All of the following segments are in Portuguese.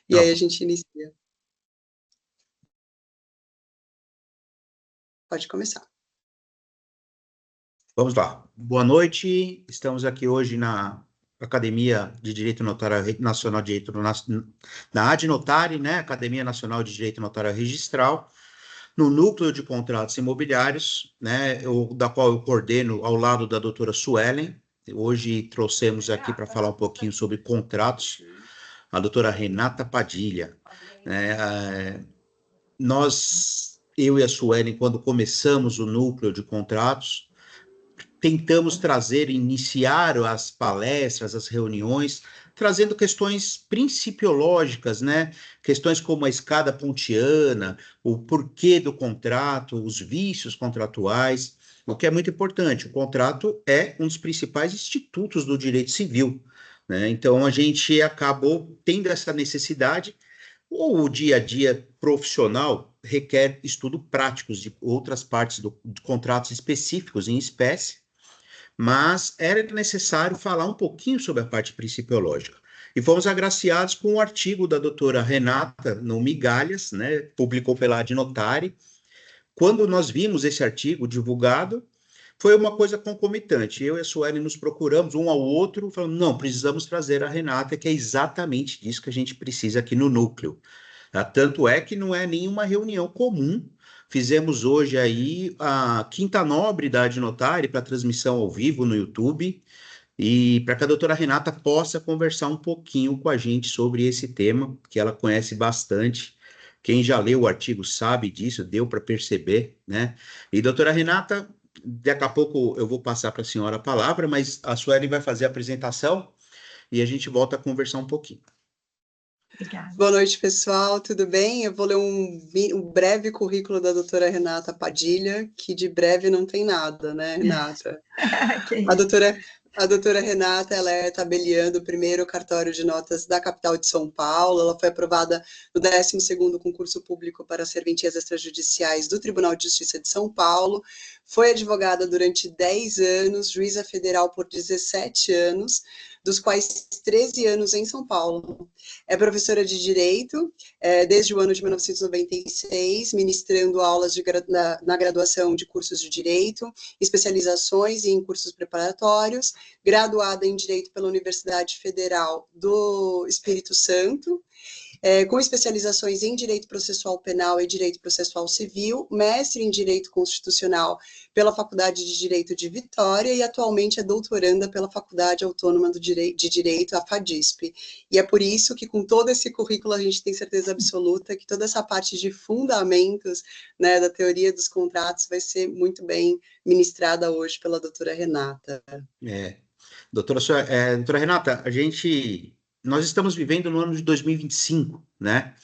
E aí a gente inicia. Pode começar. Vamos lá. Boa noite. Estamos aqui hoje na Academia de Direito Notarial Nacional de Direito na ADNotari, né? Academia Nacional de Direito Notarial Registral, no Núcleo de Contratos Imobiliários, né? Da qual eu coordeno ao lado da doutora Suelen. Hoje trouxemos aqui para falar um pouquinho sobre contratos a doutora Renata Padilha, né? Eu e a Suelen, quando começamos o Núcleo de Contratos, tentamos iniciar as palestras, as reuniões, trazendo questões principiológicas, né? Questões como a escada pontiana, o porquê do contrato, os vícios contratuais, o que é muito importante. O contrato é um dos principais institutos do direito civil, né? Então, a gente acabou tendo essa necessidade, ou o dia a dia profissional requer estudo práticos de outras partes de contratos específicos em espécie, mas era necessário falar um pouquinho sobre a parte principiológica. E fomos agraciados com um artigo da doutora Renata, no Migalhas, né, publicou pela Adnotari. Quando nós vimos esse artigo divulgado, foi uma coisa concomitante. Eu e a Sueli nos procuramos um ao outro, falando, não, precisamos trazer a Renata, que é exatamente disso que a gente precisa aqui no núcleo. Tanto é que não é nenhuma reunião comum. Fizemos hoje aí a Quinta Nobre da Adnotari para transmissão ao vivo no YouTube, e para que a doutora Renata possa conversar um pouquinho com a gente sobre esse tema, que ela conhece bastante. Quem já leu o artigo sabe disso, deu para perceber, né? E doutora Renata, daqui a pouco eu vou passar para a senhora a palavra, mas a Sueli vai fazer a apresentação e a gente volta a conversar um pouquinho. Obrigada. Boa noite, pessoal, tudo bem? Eu vou ler um breve currículo da doutora Renata Padilha, que de breve não tem nada, né, Renata? A doutora Renata, ela é tabeliã do primeiro cartório de notas da capital de São Paulo. Ela foi aprovada no 12º concurso público para serventias extrajudiciais do Tribunal de Justiça de São Paulo. Foi advogada durante 10 anos, juíza federal por 17 anos, dos quais 13 anos em São Paulo. É professora de Direito desde o ano de 1996, ministrando aulas na graduação de cursos de Direito, especializações e em cursos preparatórios, graduada em Direito pela Universidade Federal do Espírito Santo, com especializações em Direito Processual Penal e Direito Processual Civil, mestre em Direito Constitucional pela Faculdade de Direito de Vitória e atualmente é doutoranda pela Faculdade Autônoma de Direito, a FADISP. E é por isso que com todo esse currículo a gente tem certeza absoluta que toda essa parte de fundamentos, né, da teoria dos contratos vai ser muito bem ministrada hoje pela doutora Renata. Doutora Renata, nós estamos vivendo no ano de 2025, né?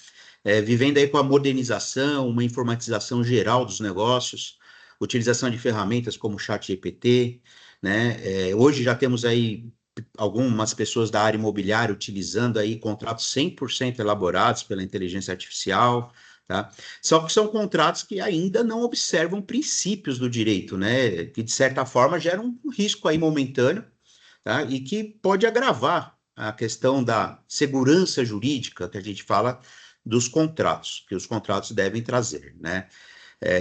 Vivendo aí com a modernização, uma informatização geral dos negócios, utilização de ferramentas como o ChatGPT, né? Hoje já temos aí algumas pessoas da área imobiliária utilizando aí contratos 100% elaborados pela inteligência artificial, tá? Só que são contratos que ainda não observam princípios do direito, né? Que de certa forma geram um risco aí momentâneo, tá? E que pode agravar a questão da segurança jurídica que a gente fala dos contratos, que os contratos devem trazer, né?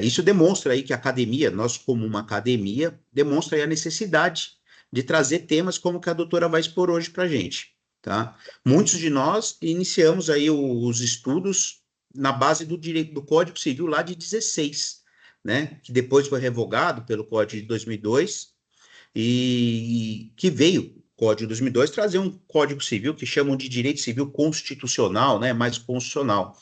Isso demonstra aí que a academia, nós como uma academia, demonstra aí a necessidade de trazer temas como que a doutora vai expor hoje para a gente, tá? Muitos de nós iniciamos aí os estudos na base do direito do Código Civil lá de 16, né? Que depois foi revogado pelo Código de 2002, e que veio, Código de 2002, trazer um Código Civil que chamam de Direito Civil Constitucional, né, mais constitucional,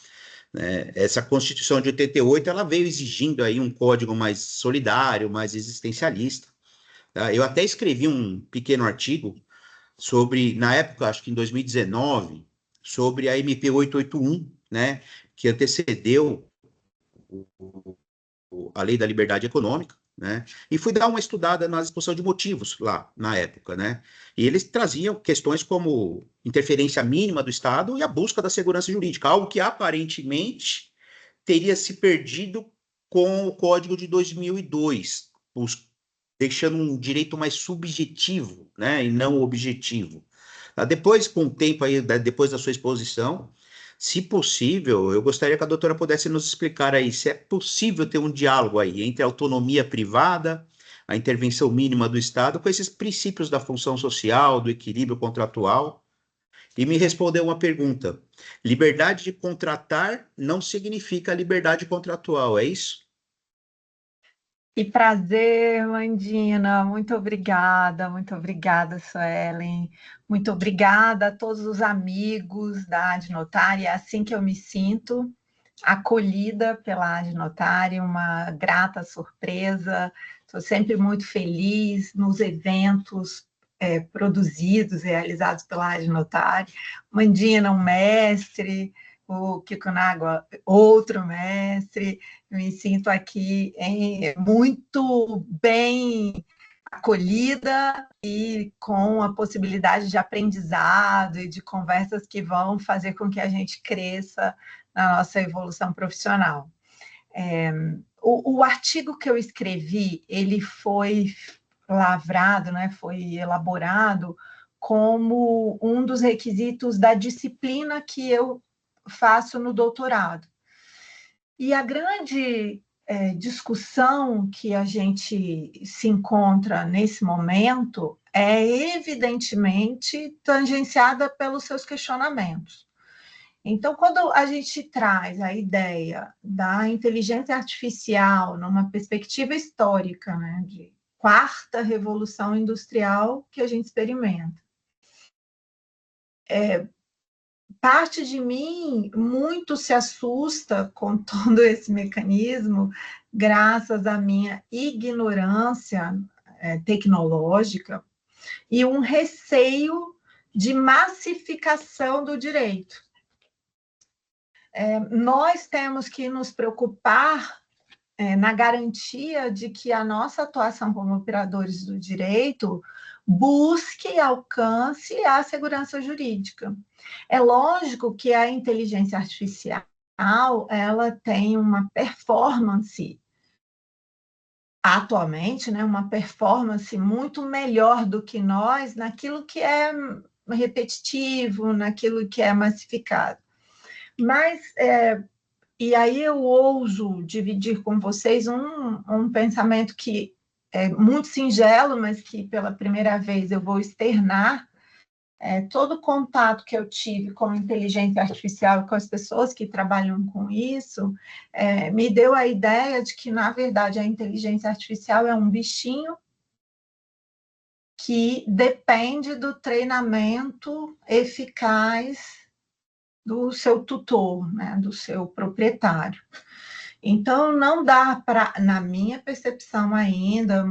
né? Essa Constituição de 88, ela veio exigindo aí um código mais solidário, mais existencialista, tá? Eu até escrevi um pequeno artigo sobre, na época, acho que em 2019, sobre a MP 881, né, que antecedeu a Lei da Liberdade Econômica, né? E fui dar uma estudada na exposição de motivos lá, na época, né? E eles traziam questões como interferência mínima do Estado e a busca da segurança jurídica, algo que aparentemente teria se perdido com o Código de 2002, deixando um direito mais subjetivo, né? E não objetivo. Depois, com o tempo aí, depois da sua exposição, Se possível, eu gostaria que a doutora pudesse nos explicar aí se é possível ter um diálogo aí entre a autonomia privada, a intervenção mínima do Estado, com esses princípios da função social, do equilíbrio contratual. E me respondeu uma pergunta: liberdade de contratar não significa liberdade contratual, é isso? Que prazer, Mandina. Muito obrigada, Suelen. Muito obrigada a todos os amigos da Adnotária. É assim que eu me sinto, acolhida pela Adnotária, uma grata surpresa. Estou sempre muito feliz nos eventos produzidos, realizados pela Adnotária. Mandina, um mestre, o Kiko Nagua, outro mestre. Me sinto aqui muito bem acolhida e com a possibilidade de aprendizado e de conversas que vão fazer com que a gente cresça na nossa evolução profissional. O artigo que eu escrevi, ele foi lavrado, né, foi elaborado como um dos requisitos da disciplina que eu faço no doutorado. E a grande discussão que a gente se encontra nesse momento é evidentemente tangenciada pelos seus questionamentos. Então, quando a gente traz a ideia da inteligência artificial numa perspectiva histórica, né, de quarta revolução industrial que a gente experimenta, parte de mim muito se assusta com todo esse mecanismo, graças à minha ignorância tecnológica e um receio de massificação do direito. Nós temos que nos preocupar na garantia de que a nossa atuação como operadores do direito busque e alcance a segurança jurídica. É lógico que a inteligência artificial ela tem uma performance, atualmente, né, uma performance muito melhor do que nós naquilo que é repetitivo, naquilo que é massificado. Mas, e aí eu ouso dividir com vocês um pensamento que é muito singelo, mas que pela primeira vez eu vou externar. Todo o contato que eu tive com inteligência artificial e com as pessoas que trabalham com isso, me deu a ideia de que, na verdade, a inteligência artificial é um bichinho que depende do treinamento eficaz do seu tutor, né, do seu proprietário. Então, não dá para, na minha percepção ainda,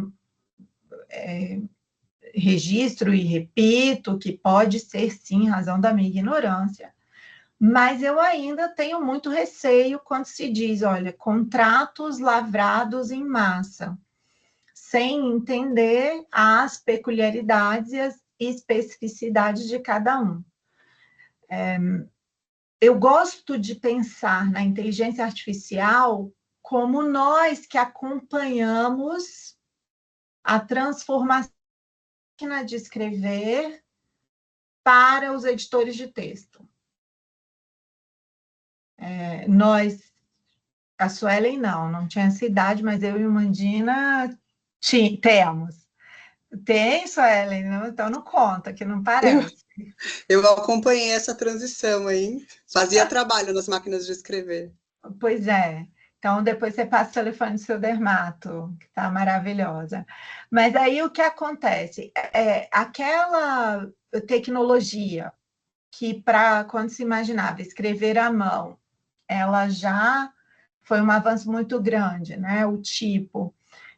registro e repito que pode ser, sim, razão da minha ignorância, mas eu ainda tenho muito receio quando se diz, olha, contratos lavrados em massa, sem entender as peculiaridades e as especificidades de cada um. Eu gosto de pensar na inteligência artificial como nós que acompanhamos a transformação de escrever para os editores de texto. Nós, a Suelen não tinha essa idade, mas eu e o Mandina temos. Tem, Suelen? Então não conta, que não parece. Eu acompanhei essa transição aí, fazia trabalho nas máquinas de escrever. Pois é. Então, depois você passa o telefone do seu dermato, que está maravilhosa. Mas aí o que acontece? Aquela tecnologia que, para quando se imaginava escrever à mão, ela já foi um avanço muito grande, né? O tipo.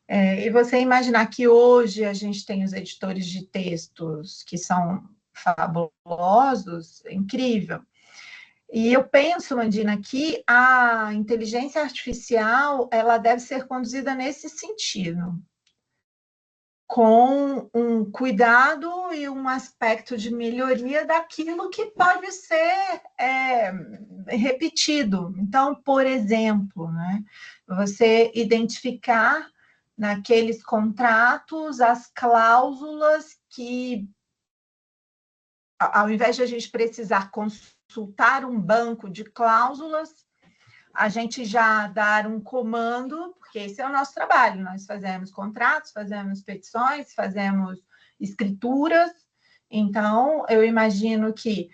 E você imaginar que hoje a gente tem os editores de textos que são fabulosos, é incrível. E eu penso, Mandina, que a inteligência artificial ela deve ser conduzida nesse sentido, com um cuidado e um aspecto de melhoria daquilo que pode ser repetido. Então, por exemplo, né, você identificar naqueles contratos as cláusulas que ao invés de a gente precisar consultar um banco de cláusulas, a gente já dar um comando, porque esse é o nosso trabalho, nós fazemos contratos, fazemos petições, fazemos escrituras, então eu imagino que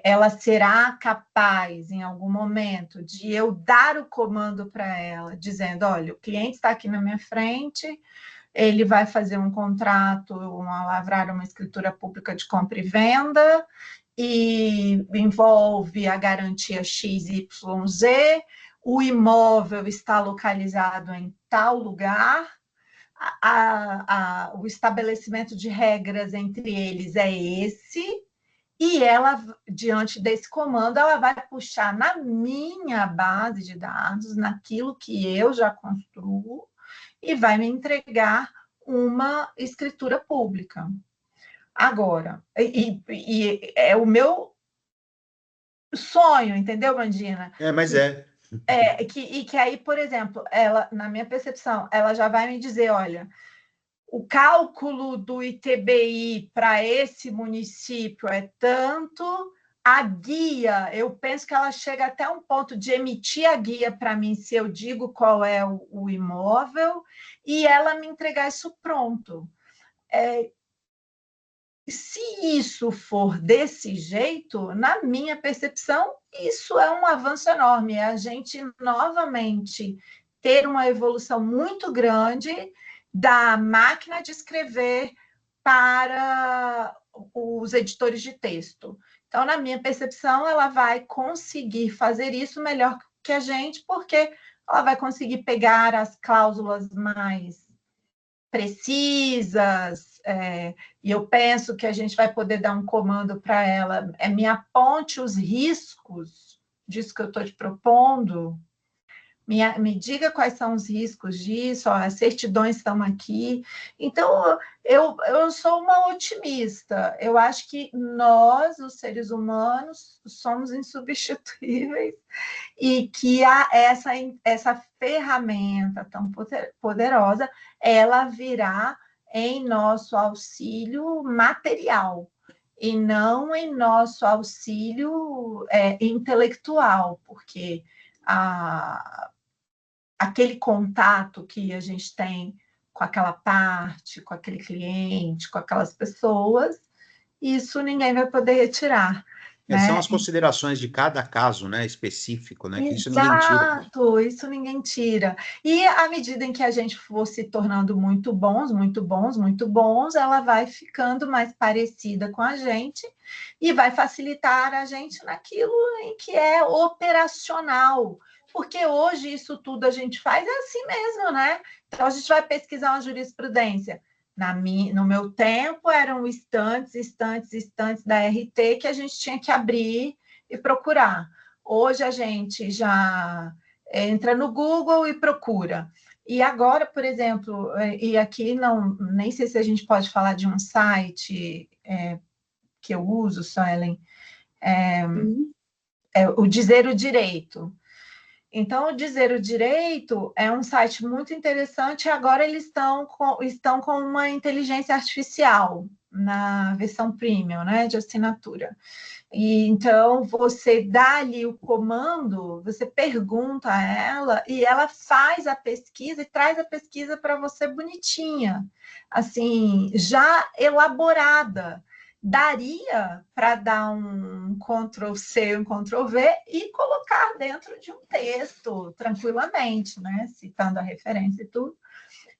ela será capaz, em algum momento, de eu dar o comando para ela, dizendo, olha, o cliente está aqui na minha frente, ele vai fazer um contrato, lavrar uma escritura pública de compra e venda, e envolve a garantia XYZ, o imóvel está localizado em tal lugar, o estabelecimento de regras entre eles é esse, e ela, diante desse comando, ela vai puxar na minha base de dados, naquilo que eu já construo, e vai me entregar uma escritura pública. Agora, e é o meu sonho, entendeu, Mandina? Mas é. Que aí, por exemplo, ela, na minha percepção, ela já vai me dizer, olha, o cálculo do ITBI para esse município é tanto, a guia, eu penso que ela chega até um ponto de emitir a guia para mim, se eu digo qual é o imóvel, e ela me entregar isso pronto. Se isso for desse jeito, na minha percepção, isso é um avanço enorme. É a gente, novamente, ter uma evolução muito grande da máquina de escrever para os editores de texto. Então, na minha percepção, ela vai conseguir fazer isso melhor que a gente, porque ela vai conseguir pegar as cláusulas mais precisas, e eu penso que a gente vai poder dar um comando para ela, me aponte os riscos disso que eu estou te propondo, me diga quais são os riscos disso, as certidões estão aqui. Então, eu sou uma otimista. Eu acho que nós, os seres humanos, somos insubstituíveis e que essa ferramenta tão poderosa, ela virá em nosso auxílio material e não em nosso auxílio intelectual, porque aquele contato que a gente tem com aquela parte, com aquele cliente, com aquelas pessoas, isso ninguém vai poder retirar. São as considerações de cada caso, né, específico, né? Que isso ninguém tira. Exato, isso ninguém tira. E à medida em que a gente for se tornando muito bons, ela vai ficando mais parecida com a gente e vai facilitar a gente naquilo em que é operacional. Porque hoje isso tudo a gente faz assim mesmo, né? Então a gente vai pesquisar uma jurisprudência. No meu tempo, eram estantes da RT que a gente tinha que abrir e procurar. Hoje a gente já entra no Google e procura. E agora, por exemplo, e aqui nem sei se a gente pode falar de um site que eu uso, Suelen, o Dizer o Direito. Então, o Dizer o Direito é um site muito interessante e agora eles estão com uma inteligência artificial na versão premium, né, de assinatura. E então, você dá ali o comando, você pergunta a ela e ela faz a pesquisa e traz a pesquisa para você bonitinha, assim, já elaborada. Daria para dar um Ctrl+C, um Ctrl+V e colocar dentro de um texto, tranquilamente, né? Citando a referência e tudo.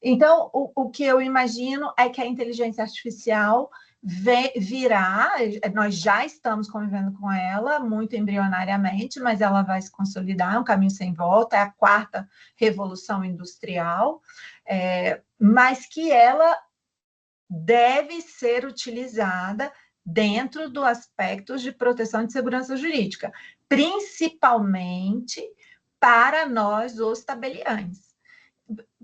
Então, o que eu imagino é que a inteligência artificial virá, nós já estamos convivendo com ela, muito embrionariamente, mas ela vai se consolidar, é um caminho sem volta, é a quarta revolução industrial, mas que ela deve ser utilizada dentro do aspecto de proteção de segurança jurídica, principalmente para nós, os tabeliães.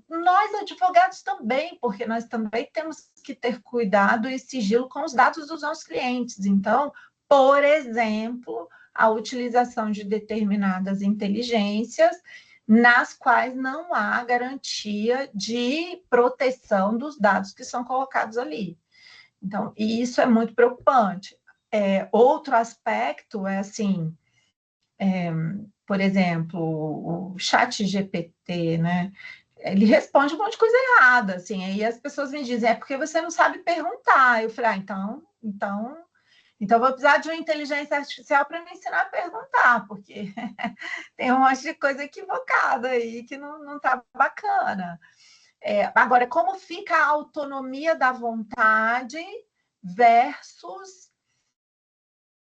Nós, advogados, também, porque nós também temos que ter cuidado e sigilo com os dados dos nossos clientes. Então, por exemplo, a utilização de determinadas inteligências nas quais não há garantia de proteção dos dados que são colocados ali. Então, isso é muito preocupante. outro aspecto é assim, por exemplo, o ChatGPT, né? Ele responde um monte de coisa errada, assim, aí as pessoas me dizem, é porque você não sabe perguntar. Eu falei, então vou precisar de uma inteligência artificial para me ensinar a perguntar, porque tem um monte de coisa equivocada aí que não está bacana. Agora, como fica a autonomia da vontade versus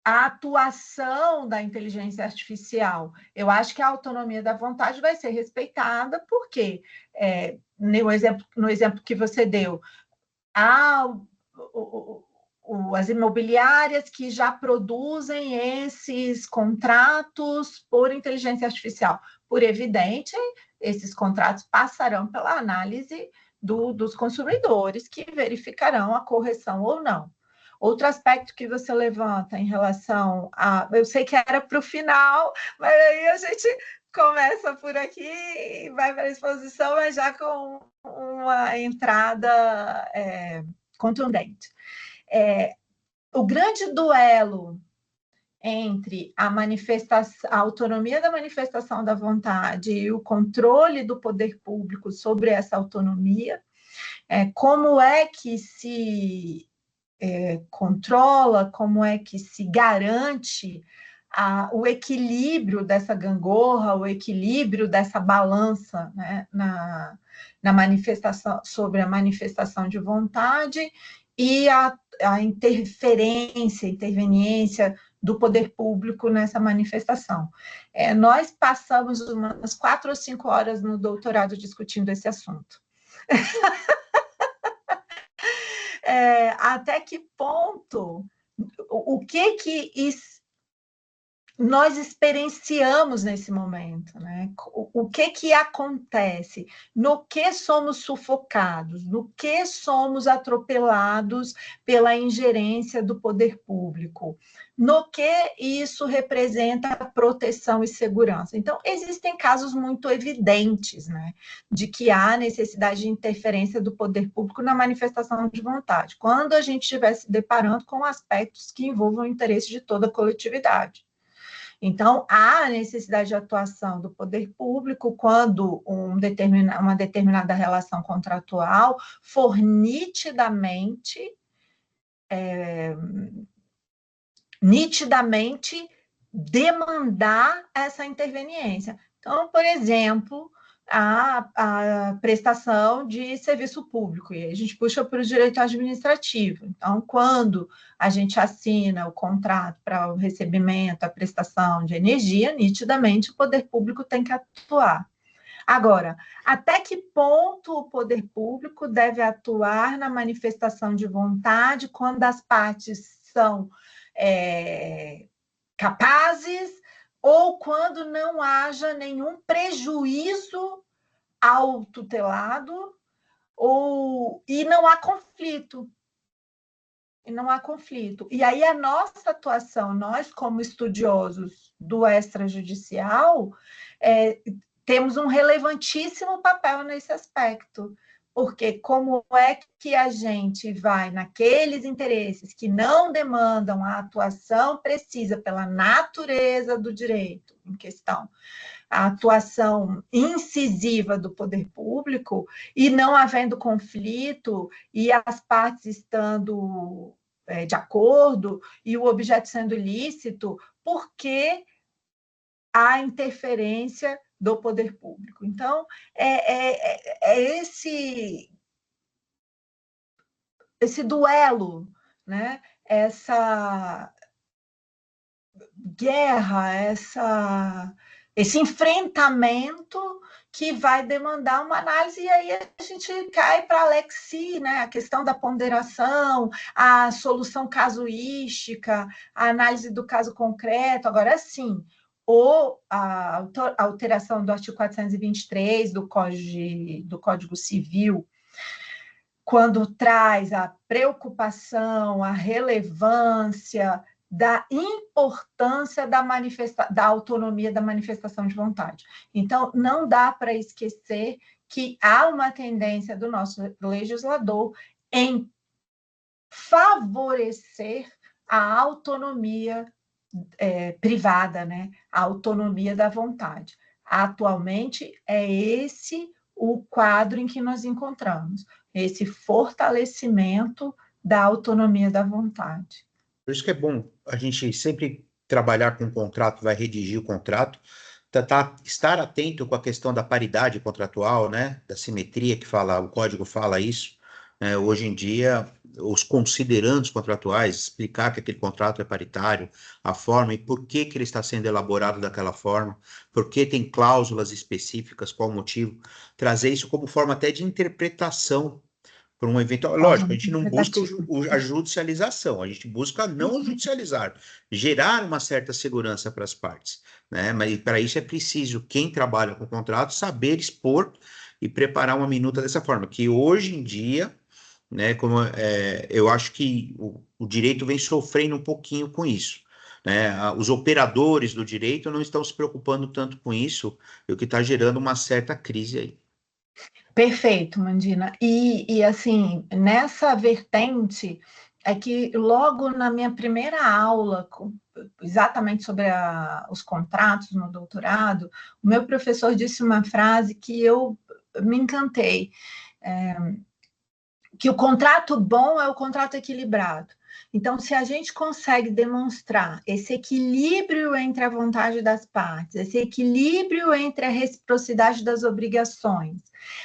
a atuação da inteligência artificial? Eu acho que a autonomia da vontade vai ser respeitada, porque no exemplo que você deu, as imobiliárias que já produzem esses contratos por inteligência artificial. Por evidente, esses contratos passarão pela análise dos consumidores, que verificarão a correção ou não. Outro aspecto que você levanta em relação a... Eu sei que era para o final, mas aí a gente começa por aqui, vai para a exposição, mas já com uma entrada contundente. O grande duelo entre a autonomia da manifestação da vontade e o controle do poder público sobre essa autonomia, como é que se controla, como é que se garante o equilíbrio dessa gangorra, o equilíbrio dessa balança, né, na manifestação, sobre a manifestação de vontade e a interveniência do poder público nessa manifestação. Nós passamos umas 4 ou 5 horas no doutorado discutindo esse assunto. Até que ponto, o que nós experienciamos nesse momento, né? O que acontece? No que somos sufocados? No que somos atropelados pela ingerência do poder público? No que isso representa proteção e segurança? Então, existem casos muito evidentes, né, de que há necessidade de interferência do poder público na manifestação de vontade, quando a gente estiver se deparando com aspectos que envolvam o interesse de toda a coletividade. Então, há necessidade de atuação do poder público quando uma determinada relação contratual for nitidamente demandar essa interveniência. Então, por exemplo, a prestação de serviço público, e a gente puxa para o direito administrativo. Então, quando a gente assina o contrato para o recebimento, a prestação de energia, nitidamente o poder público tem que atuar. Agora, até que ponto o poder público deve atuar na manifestação de vontade quando as partes são capazes, ou quando não haja nenhum prejuízo ao tutelado, e não há conflito. E aí a nossa atuação, nós como estudiosos do extrajudicial, temos um relevantíssimo papel nesse aspecto, porque como é que a gente vai naqueles interesses que não demandam a atuação precisa pela natureza do direito em questão, a atuação incisiva do poder público, e não havendo conflito, e as partes estando de acordo, e o objeto sendo ilícito, porque há interferência do poder público. Então, esse duelo, né? Essa guerra, esse enfrentamento que vai demandar uma análise, e aí a gente cai para a Alexi, né? A questão da ponderação, a solução casuística, a análise do caso concreto. Agora, sim, a alteração do artigo 423 do Código Civil, quando traz a preocupação, a relevância da importância da autonomia da manifestação de vontade. Então, não dá para esquecer que há uma tendência do nosso legislador em favorecer a autonomia privada, né? A autonomia da vontade. Atualmente, é esse o quadro em que nós encontramos, esse fortalecimento da autonomia da vontade. Por isso que é bom a gente sempre trabalhar com o contrato, vai redigir o contrato, estar atento com a questão da paridade contratual, né, da simetria que o código fala isso. Hoje em dia, os considerandos contratuais, explicar que aquele contrato é paritário, a forma e por que ele está sendo elaborado daquela forma, por que tem cláusulas específicas, qual o motivo, trazer isso como forma até de interpretação por um eventual. Lógico, a gente não busca a judicialização, a gente busca não judicializar, gerar uma certa segurança para as partes, né? Mas para isso é preciso quem trabalha com contrato saber expor e preparar uma minuta dessa forma, que hoje em dia, né, eu acho que o direito vem sofrendo um pouquinho com isso. Né? Os operadores do direito não estão se preocupando tanto com isso, o que está gerando uma certa crise aí. Perfeito, Mandina. E assim, nessa vertente, é que logo na minha primeira aula, exatamente sobre os contratos no doutorado, o meu professor disse uma frase que eu me encantei, que o contrato bom é o contrato equilibrado. Então, se a gente consegue demonstrar esse equilíbrio entre a vontade das partes, esse equilíbrio entre a reciprocidade das obrigações,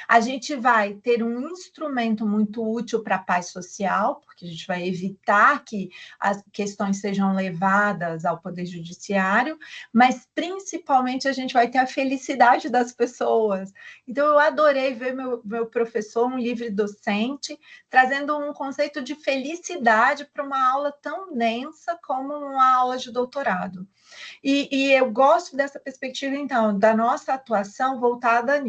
a gente vai ter um instrumento muito útil para a paz social, porque a gente vai evitar que as questões sejam levadas ao Poder Judiciário, mas principalmente a gente vai ter a felicidade das pessoas. Então, eu adorei ver meu professor, um livre docente, trazendo um conceito de felicidade para uma aula tão densa como uma aula de doutorado. E eu gosto dessa perspectiva, então, da nossa atuação voltada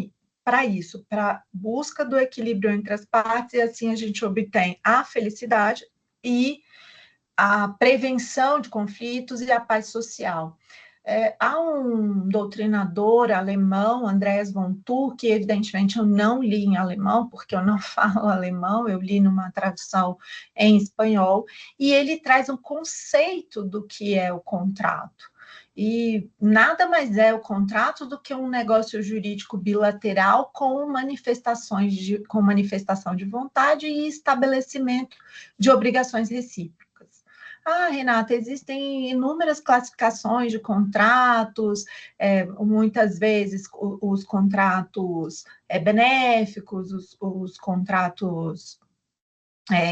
para isso, para busca do equilíbrio entre as partes, e assim a gente obtém a felicidade e a prevenção de conflitos e a paz social. Há um doutrinador alemão, Andreas von Thur, que evidentemente eu não li em alemão, porque eu não falo alemão, eu li numa tradução em espanhol, e ele traz um conceito do que é o contrato. E nada mais é o contrato do que um negócio jurídico bilateral com manifestação de vontade e estabelecimento de obrigações recíprocas. Renata, existem inúmeras classificações de contratos, muitas vezes os contratos benéficos, os contratos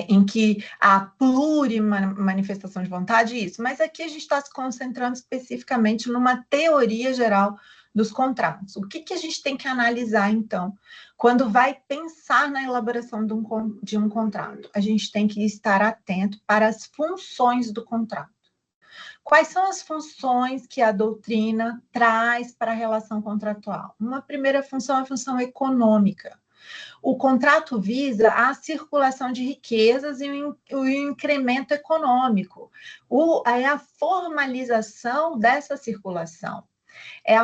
em que há plurimanifestação de vontade, isso. Mas aqui a gente está se concentrando especificamente numa teoria geral dos contratos. O que a gente tem que analisar, então, quando vai pensar na elaboração de um contrato? A gente tem que estar atento para as funções do contrato. Quais são as funções que a doutrina traz para a relação contratual? Uma primeira função é a função econômica. O contrato visa a circulação de riquezas e o incremento econômico. É a formalização dessa circulação. É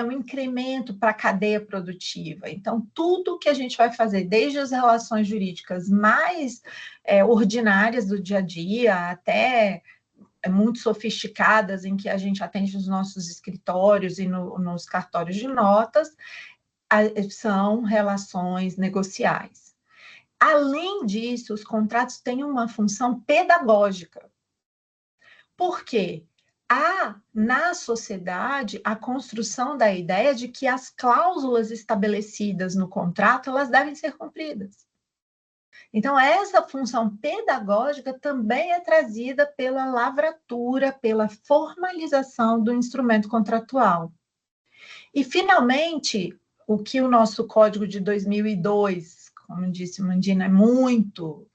um incremento para a cadeia produtiva. Então, tudo que a gente vai fazer, desde as relações jurídicas mais ordinárias do dia a dia, até muito sofisticadas, em que a gente atende nos nossos escritórios e nos cartórios de notas, são relações negociais. Além disso, os contratos têm uma função pedagógica. Por quê? Há, na sociedade, a construção da ideia de que as cláusulas estabelecidas no contrato, elas devem ser cumpridas. Então, essa função pedagógica também é trazida pela lavratura, pela formalização do instrumento contratual. E, finalmente, o que o nosso Código de 2002, como disse Mandina, é muito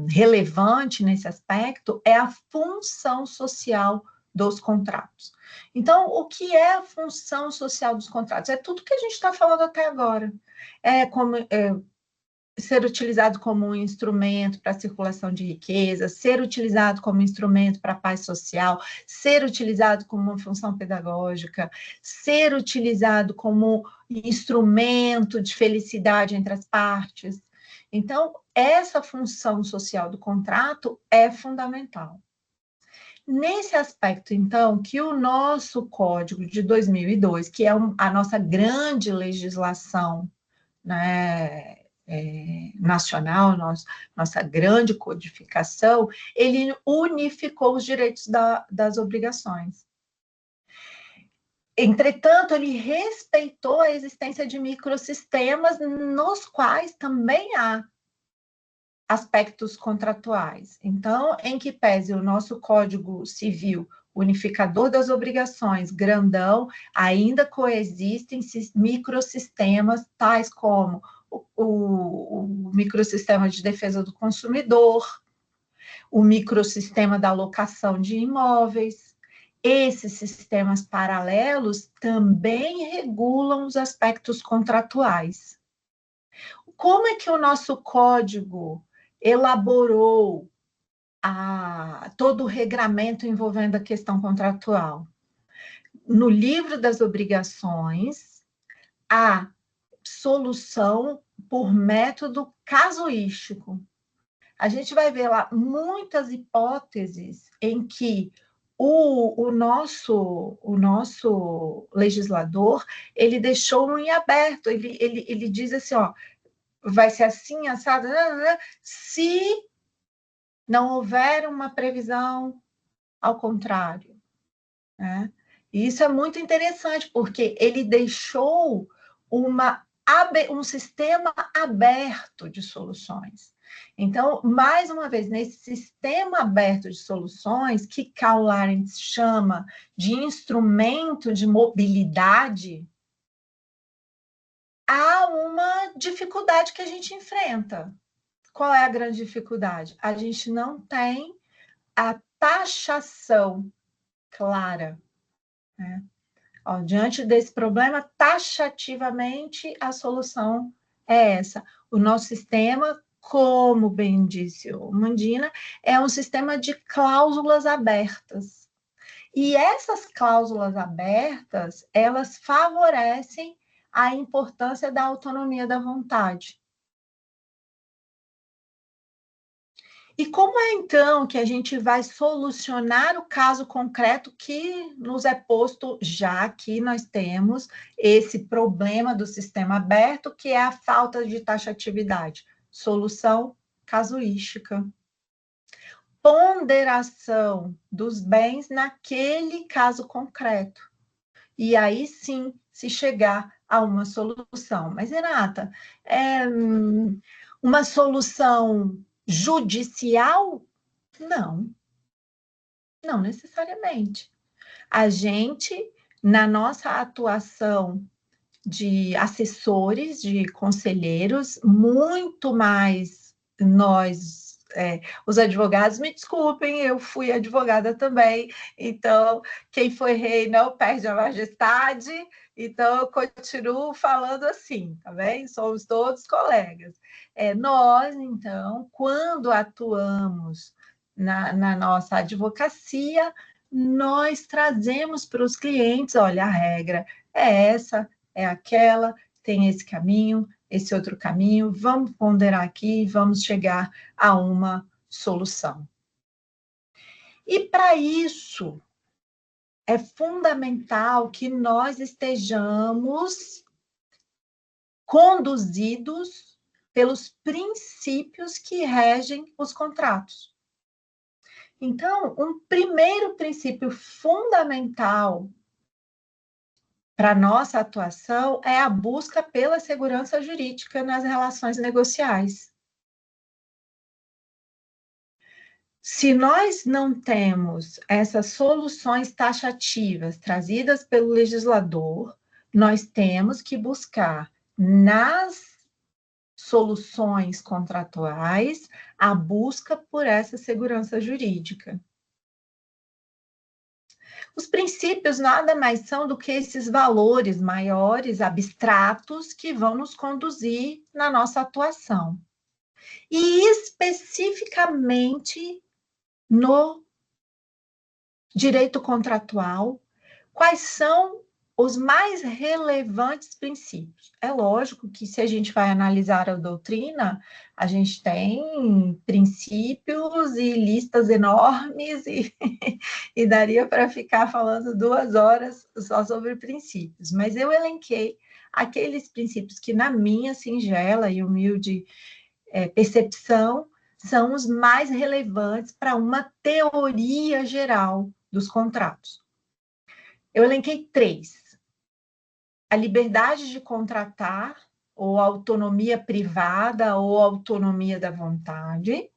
relevante nesse aspecto, é a função social dos contratos. Então, o que é a função social dos contratos? É tudo que a gente está falando até agora. Ser utilizado como um instrumento para a circulação de riqueza, ser utilizado como instrumento para a paz social, ser utilizado como uma função pedagógica, ser utilizado como instrumento de felicidade entre as partes. Então, essa função social do contrato é fundamental. Nesse aspecto, então, que o nosso Código de 2002, que é a nossa grande legislação, né, nacional, nossa grande codificação, ele unificou os direitos das obrigações. Entretanto, ele respeitou a existência de microsistemas nos quais também há aspectos contratuais. Então, em que pese o nosso Código Civil unificador das obrigações, grandão, ainda coexistem microsistemas tais como o microsistema de defesa do consumidor, o microsistema da locação de imóveis. Esses sistemas paralelos também regulam os aspectos contratuais. Como é que o nosso código elaborou todo o regramento envolvendo a questão contratual? No livro das obrigações, a solução por método casuístico. A gente vai ver lá muitas hipóteses em que o nosso legislador, ele deixou em aberto, ele diz assim, ó, vai ser assim, assado, se não houver uma previsão ao contrário, né? E isso é muito interessante, porque ele deixou um sistema aberto de soluções. Então, mais uma vez, nesse sistema aberto de soluções, que Karl Laurents chama de instrumento de mobilidade, há uma dificuldade que a gente enfrenta. Qual é a grande dificuldade? A gente não tem a taxação clara, né? Ó, diante desse problema, taxativamente, a solução é essa. O nosso sistema, como bem disse o Mandina, é um sistema de cláusulas abertas. E essas cláusulas abertas, elas favorecem a importância da autonomia da vontade. E como é, então, que a gente vai solucionar o caso concreto que nos é posto, já que nós temos esse problema do sistema aberto, que é a falta de taxatividade? Solução casuística. Ponderação dos bens naquele caso concreto. E aí, sim, se chegar a uma solução. Mas, Renata, uma solução judicial? Não, não necessariamente. A gente, na nossa atuação de assessores, de conselheiros, muito mais nós, os advogados, me desculpem, eu fui advogada também, então, quem foi rei não perde a majestade, então eu continuo falando assim, tá bem? Somos todos colegas. Nós, então, quando atuamos na nossa advocacia, nós trazemos para os clientes, olha, a regra é essa, é aquela, tem esse caminho, esse outro caminho, vamos ponderar aqui, vamos chegar a uma solução. E para isso, é fundamental que nós estejamos conduzidos pelos princípios que regem os contratos. Então, um primeiro princípio fundamental para a nossa atuação é a busca pela segurança jurídica nas relações negociais. Se nós não temos essas soluções taxativas trazidas pelo legislador, nós temos que buscar nas soluções contratuais a busca por essa segurança jurídica. Os princípios nada mais são do que esses valores maiores, abstratos, que vão nos conduzir na nossa atuação. E especificamente no direito contratual, quais são os mais relevantes princípios. É lógico que se a gente vai analisar a doutrina, a gente tem princípios e listas enormes e daria para ficar falando 2 horas só sobre princípios. Mas eu elenquei aqueles princípios que, na minha singela e humilde percepção, são os mais relevantes para uma teoria geral dos contratos. Eu elenquei 3. A liberdade de contratar, ou autonomia privada, ou autonomia da vontade.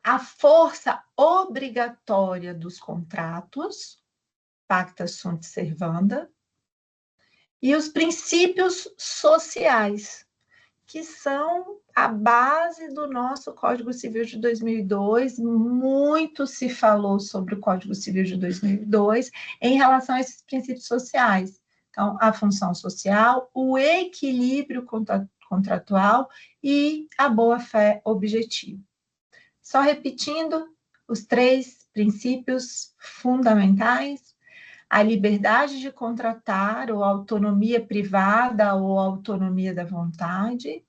A força obrigatória dos contratos, pacta sunt servanda. E os princípios sociais, que são a base do nosso Código Civil de 2002. Muito se falou sobre o Código Civil de 2002 em relação a esses princípios sociais. Então, a função social, o equilíbrio contratual e a boa-fé objetiva. Só repetindo os 3 princípios fundamentais: a liberdade de contratar, ou autonomia privada, ou autonomia da vontade.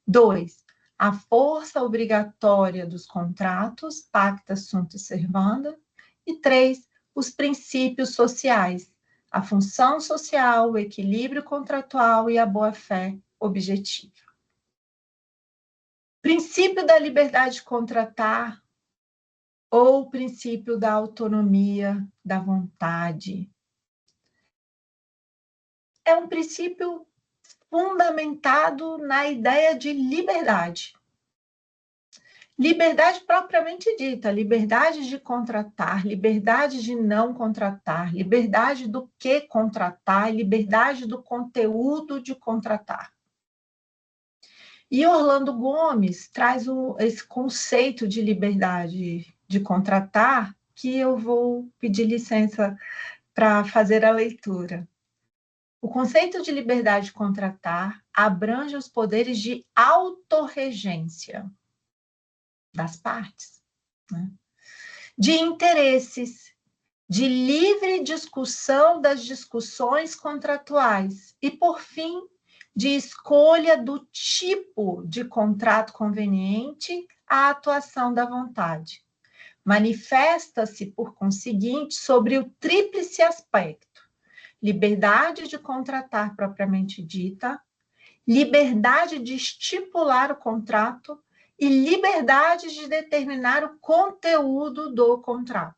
2, a força obrigatória dos contratos, pacta sunt servanda. E 3, os princípios sociais, a função social, o equilíbrio contratual e a boa-fé objetiva. Princípio da liberdade de contratar, ou princípio da autonomia da vontade. É um princípio fundamentado na ideia de liberdade. Liberdade propriamente dita, liberdade de contratar, liberdade de não contratar, liberdade do que contratar, liberdade do conteúdo de contratar. E Orlando Gomes traz esse conceito de liberdade de contratar, que eu vou pedir licença para fazer a leitura. O conceito de liberdade de contratar abrange os poderes de autorregência das partes, né? De interesses, de livre discussão das discussões contratuais e, por fim, de escolha do tipo de contrato conveniente à atuação da vontade. Manifesta-se, por conseguinte, sobre o tríplice aspecto: liberdade de contratar propriamente dita, liberdade de estipular o contrato e liberdade de determinar o conteúdo do contrato.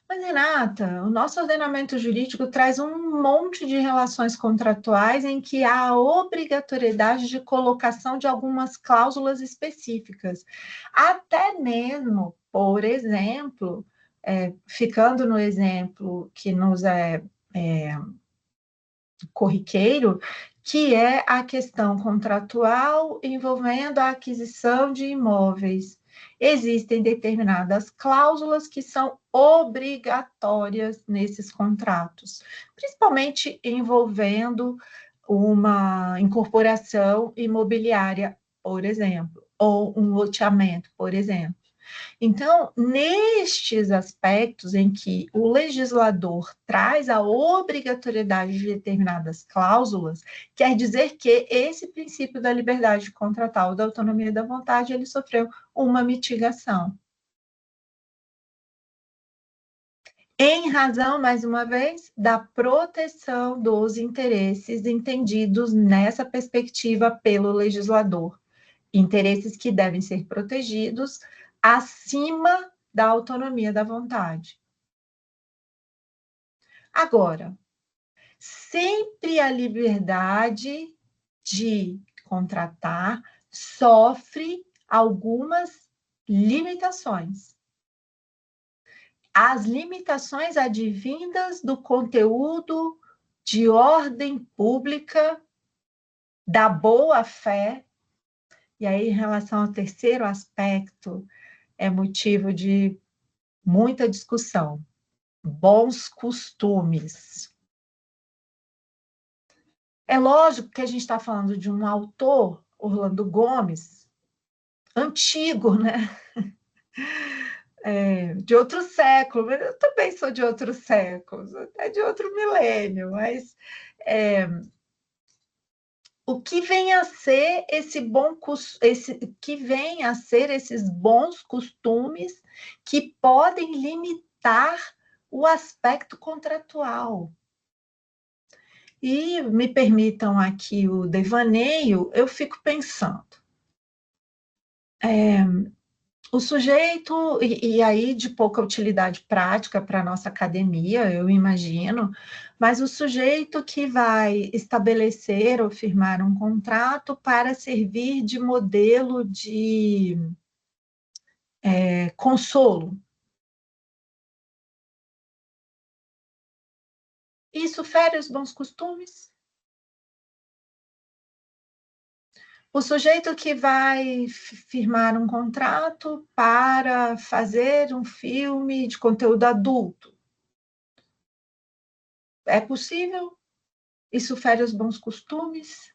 Mas, Renata, o nosso ordenamento jurídico traz um monte de relações contratuais em que há a obrigatoriedade de colocação de algumas cláusulas específicas. Até mesmo, por exemplo, ficando no exemplo que nos é corriqueiro, que é a questão contratual envolvendo a aquisição de imóveis. Existem determinadas cláusulas que são obrigatórias nesses contratos, principalmente envolvendo uma incorporação imobiliária, por exemplo, ou um loteamento, por exemplo. Então, nestes aspectos em que o legislador traz a obrigatoriedade de determinadas cláusulas, quer dizer que esse princípio da liberdade contratual, da autonomia da vontade, ele sofreu uma mitigação. Em razão, mais uma vez, da proteção dos interesses entendidos nessa perspectiva pelo legislador. Interesses que devem ser protegidos acima da autonomia da vontade. Agora, sempre a liberdade de contratar sofre algumas limitações. As limitações advindas do conteúdo de ordem pública, da boa-fé, e aí, em relação ao terceiro aspecto, é motivo de muita discussão: bons costumes. É lógico que a gente está falando de um autor, Orlando Gomes, antigo, né? de outro século, mas eu também sou de outro século, até de outro milênio, mas o que vem a ser que vem a ser esses bons costumes que podem limitar o aspecto contratual. E me permitam aqui o devaneio, eu fico pensando. O sujeito, e aí de pouca utilidade prática para a nossa academia, eu imagino, mas o sujeito que vai estabelecer ou firmar um contrato para servir de modelo de consolo. Isso fere os bons costumes? O sujeito que vai firmar um contrato para fazer um filme de conteúdo adulto. É possível? Isso fere os bons costumes?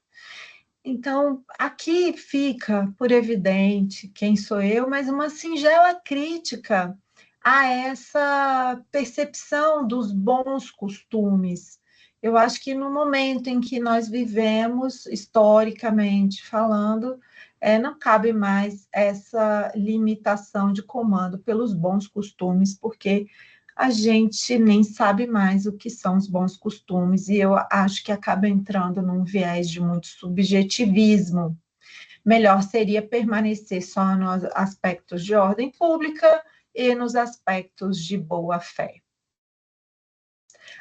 Então, aqui fica por evidente quem sou eu, mas uma singela crítica a essa percepção dos bons costumes. Eu acho que no momento em que nós vivemos, historicamente falando, não cabe mais essa limitação de comando pelos bons costumes, porque a gente nem sabe mais o que são os bons costumes, e eu acho que acaba entrando num viés de muito subjetivismo. Melhor seria permanecer só nos aspectos de ordem pública e nos aspectos de boa-fé.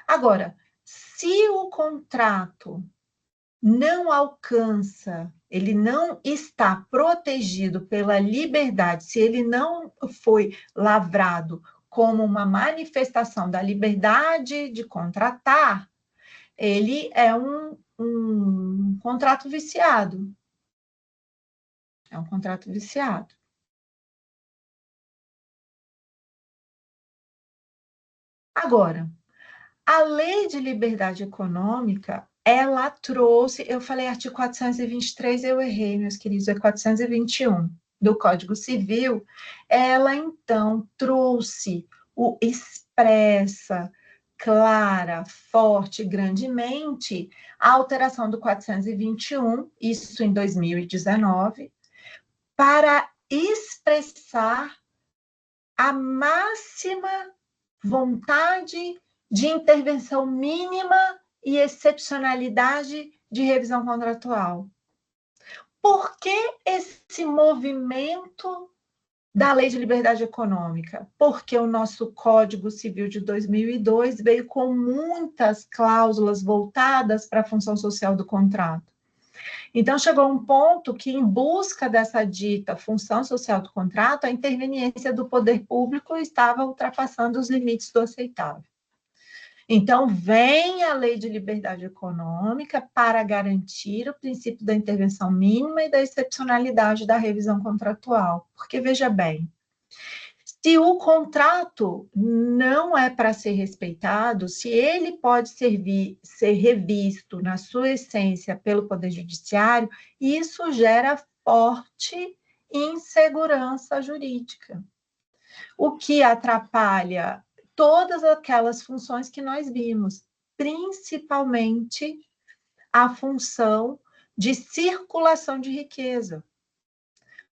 Agora, se o contrato não alcança, ele não está protegido pela liberdade, se ele não foi lavrado como uma manifestação da liberdade de contratar, ele é um contrato viciado. É um contrato viciado. Agora, a Lei de Liberdade Econômica, ela trouxe, eu falei artigo 423, eu errei, meus queridos, é 421 do Código Civil, ela então trouxe o expressa, clara, forte, grandemente, a alteração do 421, isso em 2019, para expressar a máxima vontade de intervenção mínima e excepcionalidade de revisão contratual. Por que esse movimento da Lei de Liberdade Econômica? Porque o nosso Código Civil de 2002 veio com muitas cláusulas voltadas para a função social do contrato. Então, chegou um ponto que, em busca dessa dita função social do contrato, a interveniência do poder público estava ultrapassando os limites do aceitável. Então, vem a Lei de Liberdade Econômica para garantir o princípio da intervenção mínima e da excepcionalidade da revisão contratual. Porque, veja bem, se o contrato não é para ser respeitado, se ele pode ser revisto na sua essência pelo Poder Judiciário, isso gera forte insegurança jurídica, o que atrapalha todas aquelas funções que nós vimos, principalmente a função de circulação de riqueza,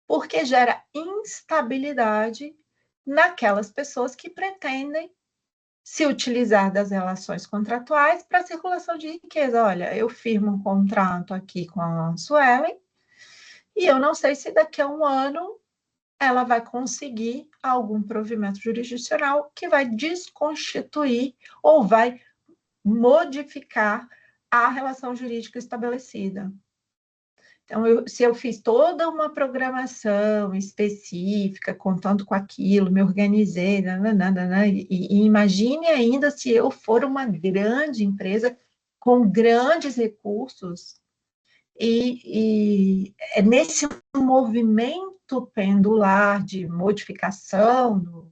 porque gera instabilidade naquelas pessoas que pretendem se utilizar das relações contratuais para a circulação de riqueza. Olha, eu firmo um contrato aqui com a Suelen e eu não sei se daqui a um ano ela vai conseguir algum provimento jurisdicional que vai desconstituir ou vai modificar a relação jurídica estabelecida. Então, se eu fiz toda uma programação específica, contando com aquilo, me organizei, e imagine ainda se eu for uma grande empresa com grandes recursos, e é nesse movimento pendular de modificação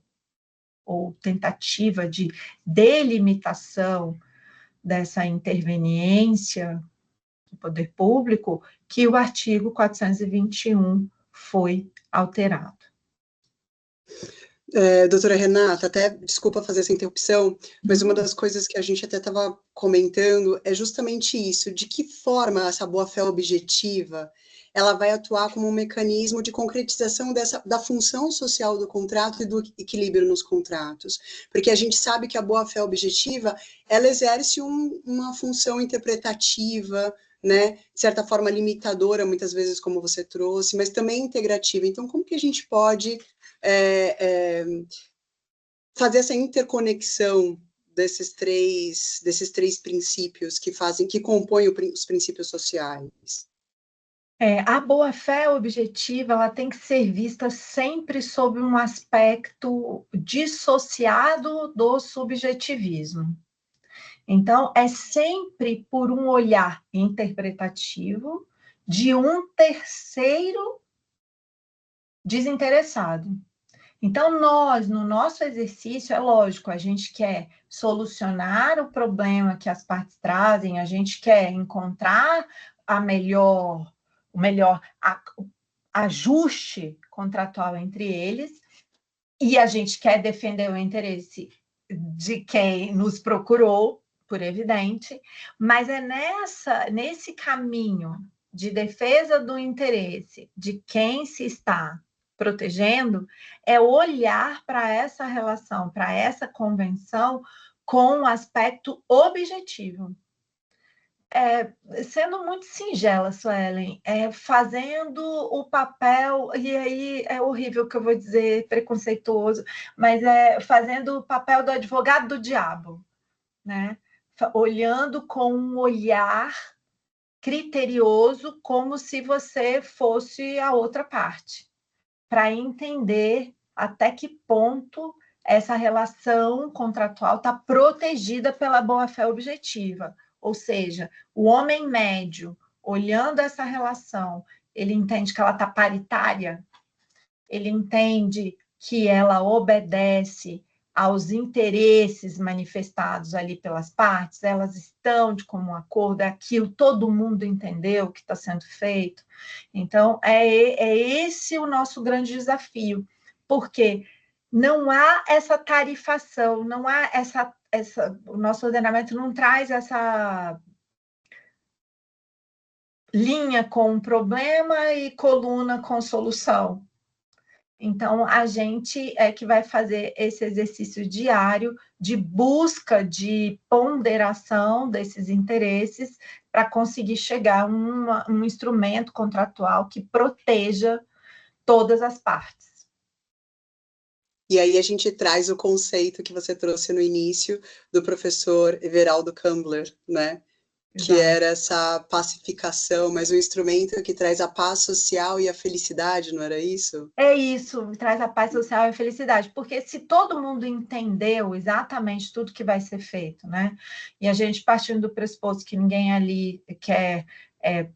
ou tentativa de delimitação dessa interveniência do poder público, que o artigo 421 foi alterado. Doutora Renata, até desculpa fazer essa interrupção, mas uma das coisas que a gente até estava comentando é justamente isso, de que forma essa boa-fé objetiva ela vai atuar como um mecanismo de concretização da função social do contrato e do equilíbrio nos contratos, porque a gente sabe que a boa-fé objetiva, ela exerce uma função interpretativa, né, de certa forma limitadora, muitas vezes, como você trouxe, mas também integrativa. Então, como que a gente pode fazer essa interconexão desses três princípios que compõem os princípios sociais? A boa-fé objetiva, ela tem que ser vista sempre sob um aspecto dissociado do subjetivismo. Então, é sempre por um olhar interpretativo de um terceiro desinteressado. Então, nós, no nosso exercício, é lógico, a gente quer solucionar o problema que as partes trazem, a gente quer encontrar o melhor ajuste contratual entre eles, e a gente quer defender o interesse de quem nos procurou, por evidente, mas é nesse caminho de defesa do interesse de quem se está protegendo, é olhar para essa relação, para essa convenção, com um aspecto objetivo. Sendo muito singela, Suelen, fazendo o papel, e aí é horrível que eu vou dizer, preconceituoso, mas fazendo o papel do advogado do diabo, né? Olhando com um olhar criterioso, como se você fosse a outra parte, para entender até que ponto essa relação contratual está protegida pela boa-fé objetiva. Ou seja, o homem médio, olhando essa relação, ele entende que ela está paritária, ele entende que ela obedece aos interesses manifestados ali pelas partes, elas estão de comum acordo, é aquilo, todo mundo entendeu o que está sendo feito. Então, é esse o nosso grande desafio, porque não há essa tarifação, não há o nosso ordenamento não traz essa linha com problema e coluna com solução. Então, a gente é que vai fazer esse exercício diário de busca de ponderação desses interesses para conseguir chegar a um instrumento contratual que proteja todas as partes. E aí a gente traz o conceito que você trouxe no início do professor Everaldo Kambler, né? Que era essa pacificação, mas um instrumento que traz a paz social e a felicidade, não era isso? É isso, traz a paz social e a felicidade, porque se todo mundo entendeu exatamente tudo que vai ser feito, né? E a gente partindo do pressuposto que ninguém ali quer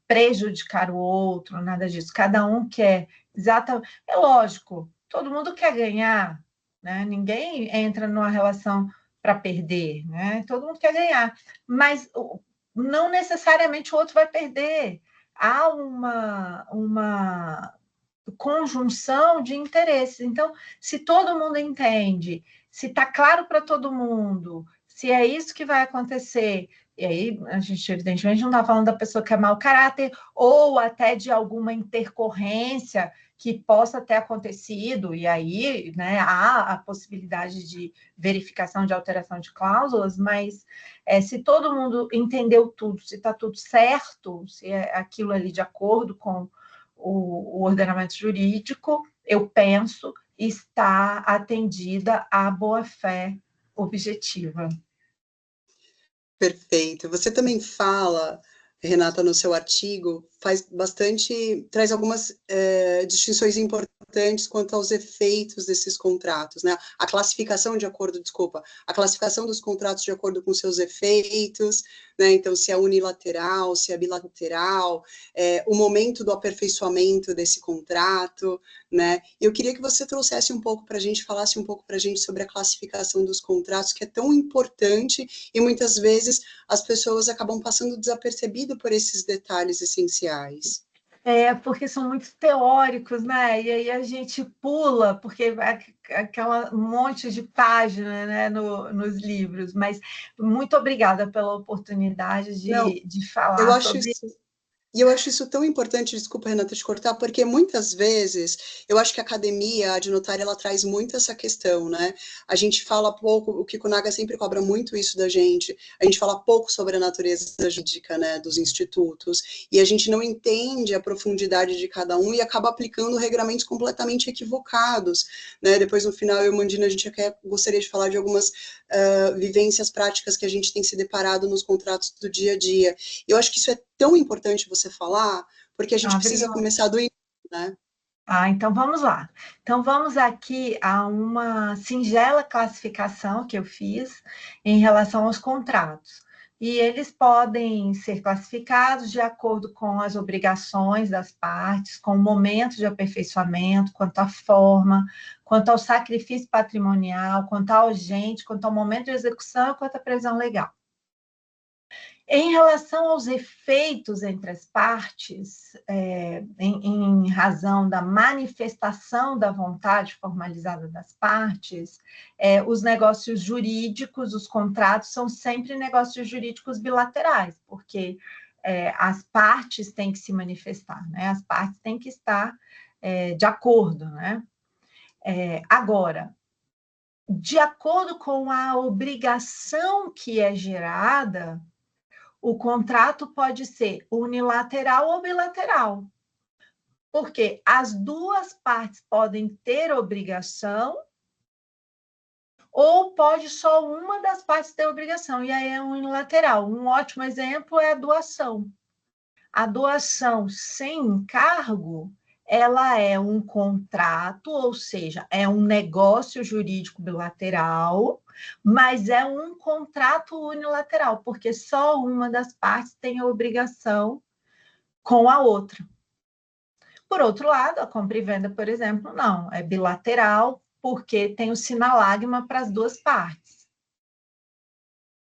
prejudicar o outro, nada disso, cada um quer exatamente. É lógico, todo mundo quer ganhar, né? Ninguém entra numa relação para perder, né? Todo mundo quer ganhar, mas não necessariamente o outro vai perder. Há uma conjunção de interesses. Então, se todo mundo entende, se está claro para todo mundo, se é isso que vai acontecer, e aí a gente, evidentemente, não está falando da pessoa que é mau caráter, ou até de alguma intercorrência que possa ter acontecido, e aí, né, há a possibilidade de verificação de alteração de cláusulas, mas se todo mundo entendeu tudo, se está tudo certo, se é aquilo ali de acordo com o ordenamento jurídico, eu penso, está atendida à boa-fé objetiva. Perfeito. Você também fala, Renata, no seu artigo, traz algumas distinções importantes quanto aos efeitos desses contratos, né? A classificação dos contratos de acordo com seus efeitos, né? Então, se é unilateral, se é bilateral, o momento do aperfeiçoamento desse contrato, né? Eu queria que você trouxesse um pouco para a gente, falasse um pouco para a gente sobre a classificação dos contratos, que é tão importante e muitas vezes as pessoas acabam passando desapercebido por esses detalhes essenciais. Porque são muito teóricos, né? E aí a gente pula, porque aquela monte de página, né, nos livros, mas muito obrigada pela oportunidade de eu falar acho sobre isso. E eu acho isso tão importante, desculpa, Renata, te cortar, porque muitas vezes eu acho que a academia, a adnotária, ela traz muito essa questão, né? A gente fala pouco, o Kikunaga sempre cobra muito isso da gente, a gente fala pouco sobre a natureza jurídica, né, dos institutos, e a gente não entende a profundidade de cada um e acaba aplicando regramentos completamente equivocados, né? Depois, no final, eu e Mandina, a gente gostaria de falar de algumas vivências práticas que a gente tem se deparado nos contratos do dia a dia. Eu acho que isso é tão importante você falar, porque a gente precisa começar do início, né? Então vamos lá. Então vamos aqui a uma singela classificação que eu fiz em relação aos contratos. E eles podem ser classificados de acordo com as obrigações das partes, com o momento de aperfeiçoamento, quanto à forma, quanto ao sacrifício patrimonial, quanto ao agente, quanto ao momento de execução e quanto à previsão legal. Em relação aos efeitos entre as partes, em razão da manifestação da vontade formalizada das partes, os negócios jurídicos, os contratos, são sempre negócios jurídicos bilaterais, porque as partes têm que se manifestar, né? As partes têm que estar de acordo, né? Agora, de acordo com a obrigação que é gerada, o contrato pode ser unilateral ou bilateral, porque as duas partes podem ter obrigação ou pode só uma das partes ter obrigação, e aí é unilateral. Um ótimo exemplo é a doação. A doação sem encargo, ela é um contrato, ou seja, é um negócio jurídico bilateral, mas é um contrato unilateral, porque só uma das partes tem a obrigação com a outra. Por outro lado, a compra e venda, por exemplo, não, é bilateral, porque tem o sinalagma para as duas partes.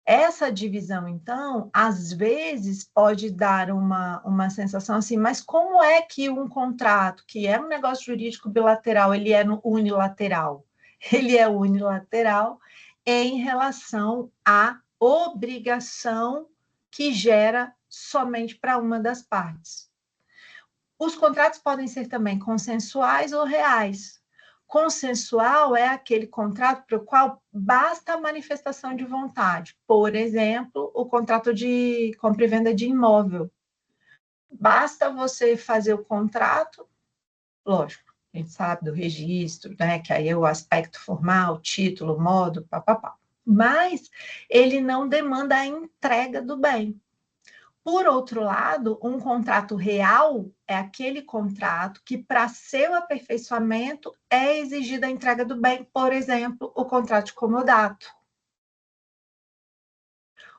Essa divisão, então, às vezes pode dar uma sensação assim, mas como é que um contrato, que é um negócio jurídico bilateral, ele é unilateral? Ele é unilateral em relação à obrigação que gera somente para uma das partes. Os contratos podem ser também consensuais ou reais. Consensual é aquele contrato para o qual basta a manifestação de vontade. Por exemplo, o contrato de compra e venda de imóvel. Basta você fazer o contrato, lógico, a gente sabe do registro, né? Que aí é o aspecto formal, título, modo, papapá. Mas ele não demanda a entrega do bem. Por outro lado, um contrato real é aquele contrato que, para seu aperfeiçoamento, é exigida a entrega do bem, por exemplo, o contrato de comodato.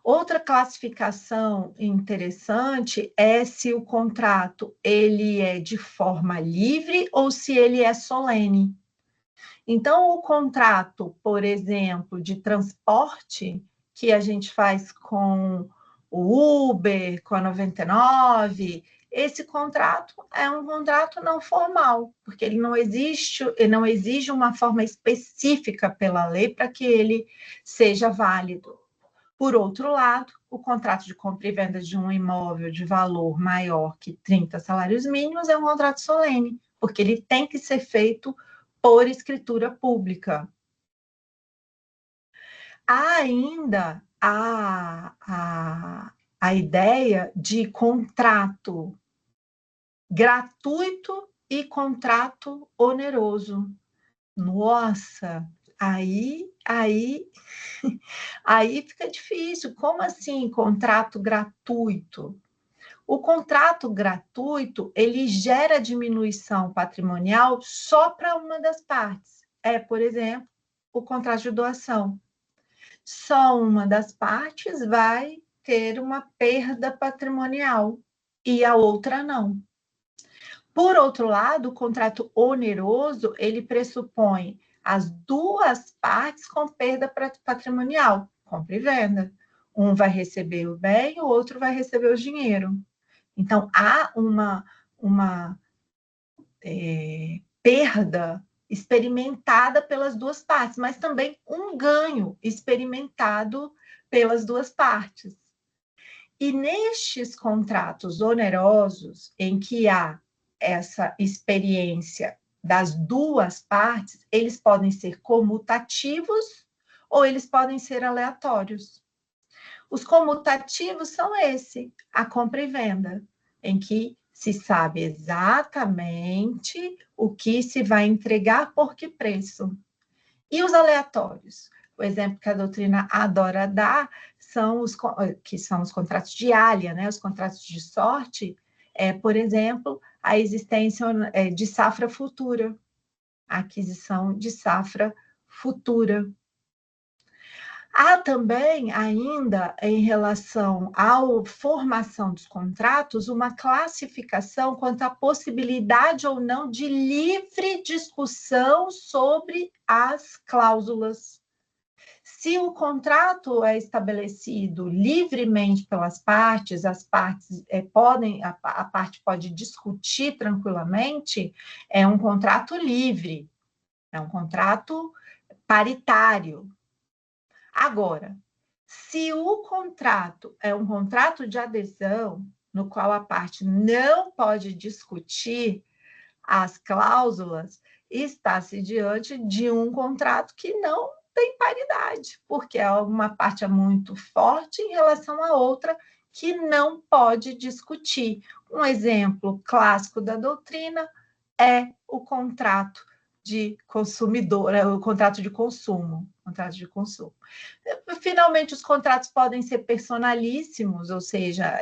Outra classificação interessante é se o contrato ele é de forma livre ou se ele é solene. Então, o contrato, por exemplo, de transporte, que a gente faz com o Uber, com a 99, esse contrato é um contrato não formal, porque ele não exige uma forma específica pela lei para que ele seja válido. Por outro lado, o contrato de compra e venda de um imóvel de valor maior que 30 salários mínimos é um contrato solene, porque ele tem que ser feito por escritura pública. Há ainda a ideia de contrato gratuito e contrato oneroso. Nossa, aí fica difícil. Como assim contrato gratuito? O contrato gratuito, ele gera diminuição patrimonial só para uma das partes. Por exemplo, o contrato de doação. Só uma das partes vai ter uma perda patrimonial e a outra não. Por outro lado, o contrato oneroso, ele pressupõe as duas partes com perda patrimonial, compra e venda. Um vai receber o bem, o outro vai receber o dinheiro. Então, há uma perda experimentada pelas duas partes, mas também um ganho experimentado pelas duas partes. E nestes contratos onerosos, em que há essa experiência das duas partes, eles podem ser comutativos ou eles podem ser aleatórios. Os comutativos são a compra e venda, em que se sabe exatamente o que se vai entregar por que preço. E os aleatórios? O exemplo que a doutrina adora dar são os contratos de alha, né? Os contratos de sorte, por exemplo, a existência de safra futura, a aquisição de safra futura. Há também, ainda, em relação à formação dos contratos, uma classificação quanto à possibilidade ou não de livre discussão sobre as cláusulas. Se o contrato é estabelecido livremente pelas partes, as partes a parte pode discutir tranquilamente, é um contrato livre, é um contrato paritário. Agora, se o contrato é um contrato de adesão, no qual a parte não pode discutir as cláusulas, está-se diante de um contrato que não tem paridade, porque uma parte é muito forte em relação à outra que não pode discutir. Um exemplo clássico da doutrina é o contrato de consumidor, o contrato de consumo. Finalmente, os contratos podem ser personalíssimos, ou seja,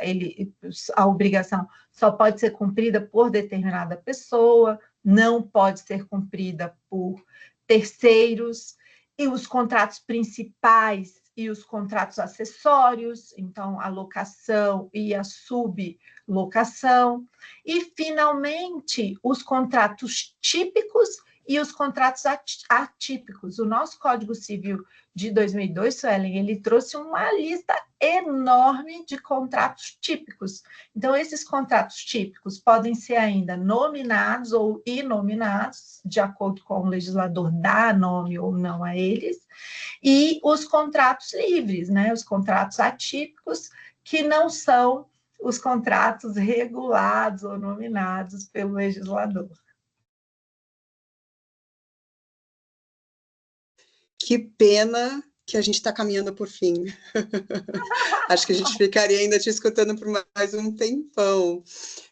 a obrigação só pode ser cumprida por determinada pessoa, não pode ser cumprida por terceiros, e os contratos principais e os contratos acessórios, então a locação e a sublocação, e, finalmente, os contratos típicos e os contratos atípicos. O nosso Código Civil de 2002, Suelen, ele trouxe uma lista enorme de contratos típicos. Então, esses contratos típicos podem ser ainda nominados ou inominados, de acordo com o legislador dar nome ou não a eles, e os contratos livres, né? Os contratos atípicos, que não são os contratos regulados ou nominados pelo legislador. Que pena que a gente está caminhando por fim. Acho que a gente ficaria ainda te escutando por mais um tempão.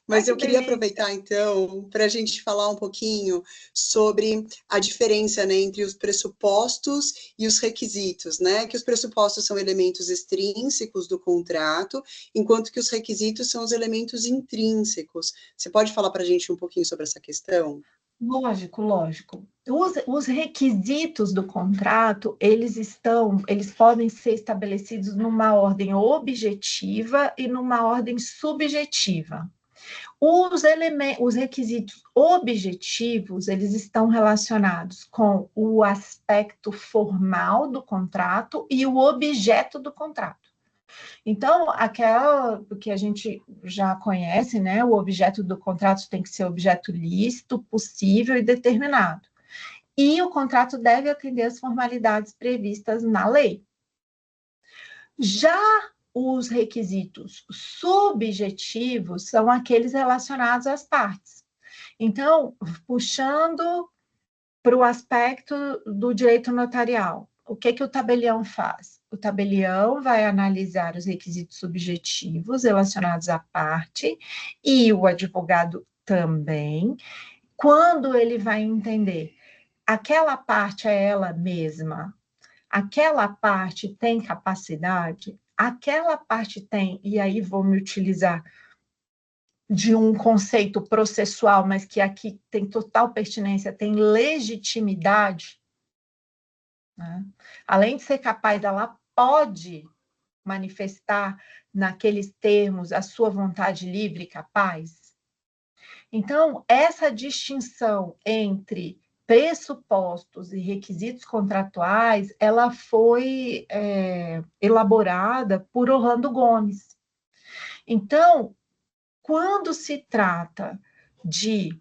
Mas eu queria aproveitar, então, para a gente falar um pouquinho sobre a diferença, né, entre os pressupostos e os requisitos, né? Que os pressupostos são elementos extrínsecos do contrato, enquanto que os requisitos são os elementos intrínsecos. Você pode falar para a gente um pouquinho sobre essa questão? Lógico. Os requisitos do contrato, eles podem ser estabelecidos numa ordem objetiva e numa ordem subjetiva. Os requisitos objetivos, eles estão relacionados com o aspecto formal do contrato e o objeto do contrato. Então, aquela que a gente já conhece, né? O objeto do contrato tem que ser objeto lícito, possível e determinado. E o contrato deve atender às formalidades previstas na lei. Já os requisitos subjetivos são aqueles relacionados às partes. Então, puxando para o aspecto do direito notarial, o que o tabelião faz? O tabelião vai analisar os requisitos subjetivos relacionados à parte e o advogado também, quando ele vai entender aquela parte é ela mesma, aquela parte tem capacidade, aquela parte tem, e aí vou me utilizar de um conceito processual, mas que aqui tem total pertinência, tem legitimidade, né? Além de ser capaz, ela pode manifestar naqueles termos a sua vontade livre e capaz. Então, essa distinção entre pressupostos e requisitos contratuais, ela foi elaborada por Orlando Gomes. Então, quando se trata de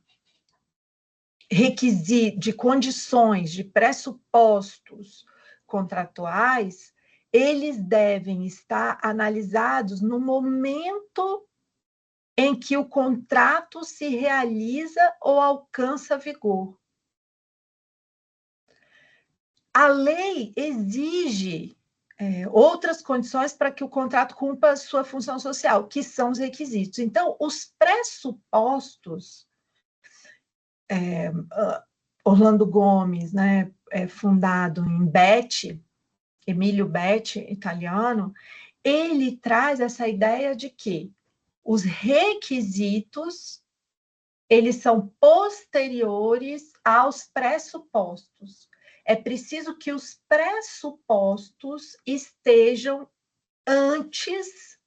de condições, de pressupostos contratuais, eles devem estar analisados no momento em que o contrato se realiza ou alcança vigor. A lei exige outras condições para que o contrato cumpra sua função social, que são os requisitos. Então, os pressupostos, Orlando Gomes, né, fundado em Betti, Emílio Betti, italiano, ele traz essa ideia de que os requisitos, eles são posteriores aos pressupostos. É preciso que os pressupostos estejam antes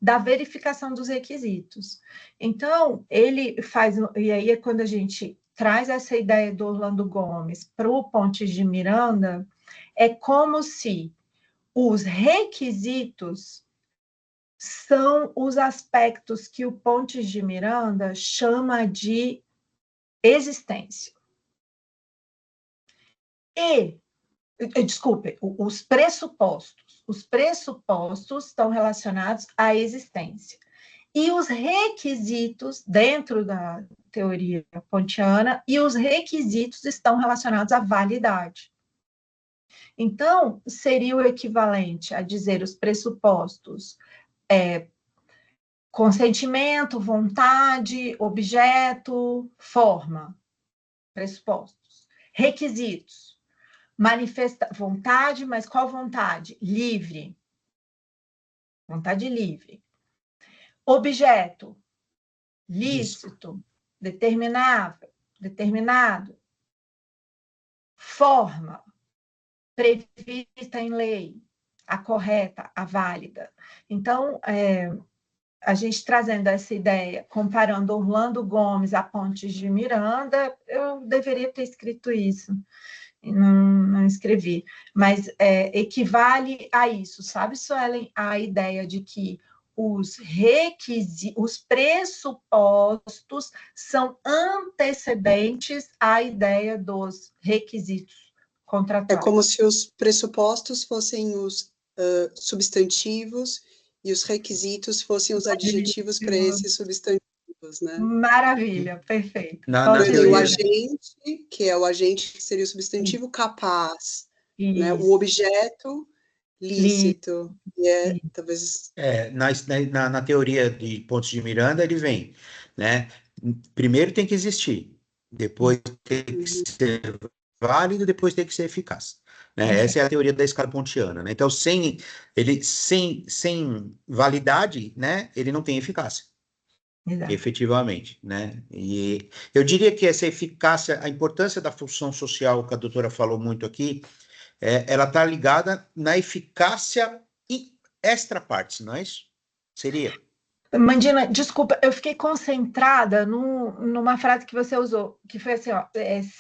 da verificação dos requisitos. Então, ele faz, e aí é quando a gente traz essa ideia do Orlando Gomes para o Pontes de Miranda, é como se os requisitos são os aspectos que o Pontes de Miranda chama de existência. Desculpe, os pressupostos. Os pressupostos estão relacionados à existência. E os requisitos, dentro da teoria pontiana, e os requisitos estão relacionados à validade. Então, seria o equivalente a dizer os pressupostos consentimento, vontade, objeto, forma. Pressupostos. Requisitos. Vontade, mas qual vontade? Livre. Vontade livre. Objeto. Lícito. Determinado. Forma. Prevista em lei. A correta, a válida. Então, a gente trazendo essa ideia, comparando Orlando Gomes a Pontes de Miranda, eu deveria ter escrito isso. Não escrevi, mas equivale a isso, sabe, Suelen, a ideia de que os pressupostos são antecedentes à ideia dos requisitos contratuais. É como se os pressupostos fossem os substantivos e os requisitos fossem os adjetivos para esses substantivos. Né? Maravilha, perfeito. O agente, que é o agente que seria o substantivo capaz, né? O objeto lícito, e talvez... Na teoria de Pontes de Miranda, ele vem, né? Primeiro tem que existir, depois tem que ser válido, depois tem que ser eficaz. Né? Essa é a teoria da escala pontiana. Né? Então, sem validade, né, ele não tem eficácia. Exato. Efetivamente, né? E eu diria que essa eficácia, a importância da função social, que a doutora falou muito aqui, ela está ligada na eficácia extra partes, não é isso? Seria? Mandina, desculpa, eu fiquei concentrada numa frase que você usou, que foi assim, ó,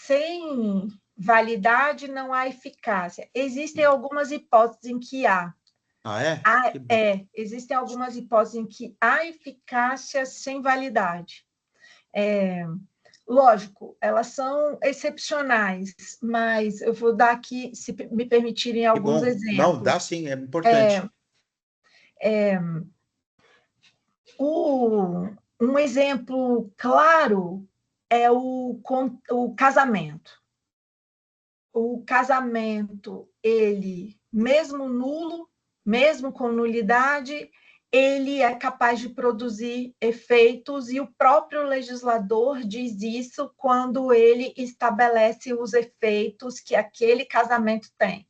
sem validade não há eficácia. Existem algumas hipóteses em que há. Ah, é? Existem algumas hipóteses em que há eficácia sem validade. Lógico, elas são excepcionais, mas eu vou dar aqui, se me permitirem, alguns exemplos. Não, dá sim, é importante. Um exemplo claro é o casamento. O casamento, ele, mesmo nulo, mesmo com nulidade, ele é capaz de produzir efeitos, e o próprio legislador diz isso quando ele estabelece os efeitos que aquele casamento tem.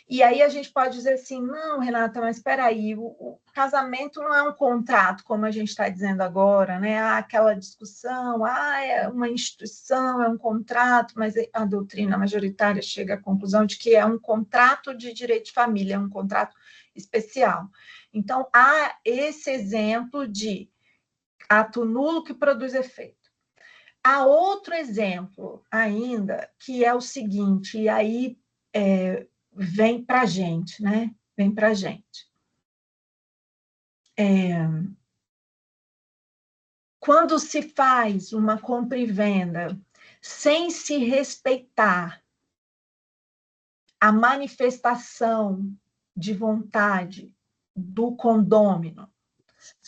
E aí a gente pode dizer assim, não, Renata, mas espera aí, o casamento não é um contrato, como a gente está dizendo agora, né? Há aquela discussão, é uma instituição, é um contrato, mas a doutrina majoritária chega à conclusão de que é um contrato de direito de família, é um contrato especial. Então, há esse exemplo de ato nulo que produz efeito. Há outro exemplo ainda, que é o seguinte, e aí vem para a gente, né? Vem para a gente. Quando se faz uma compra e venda sem se respeitar a manifestação de vontade do condômino.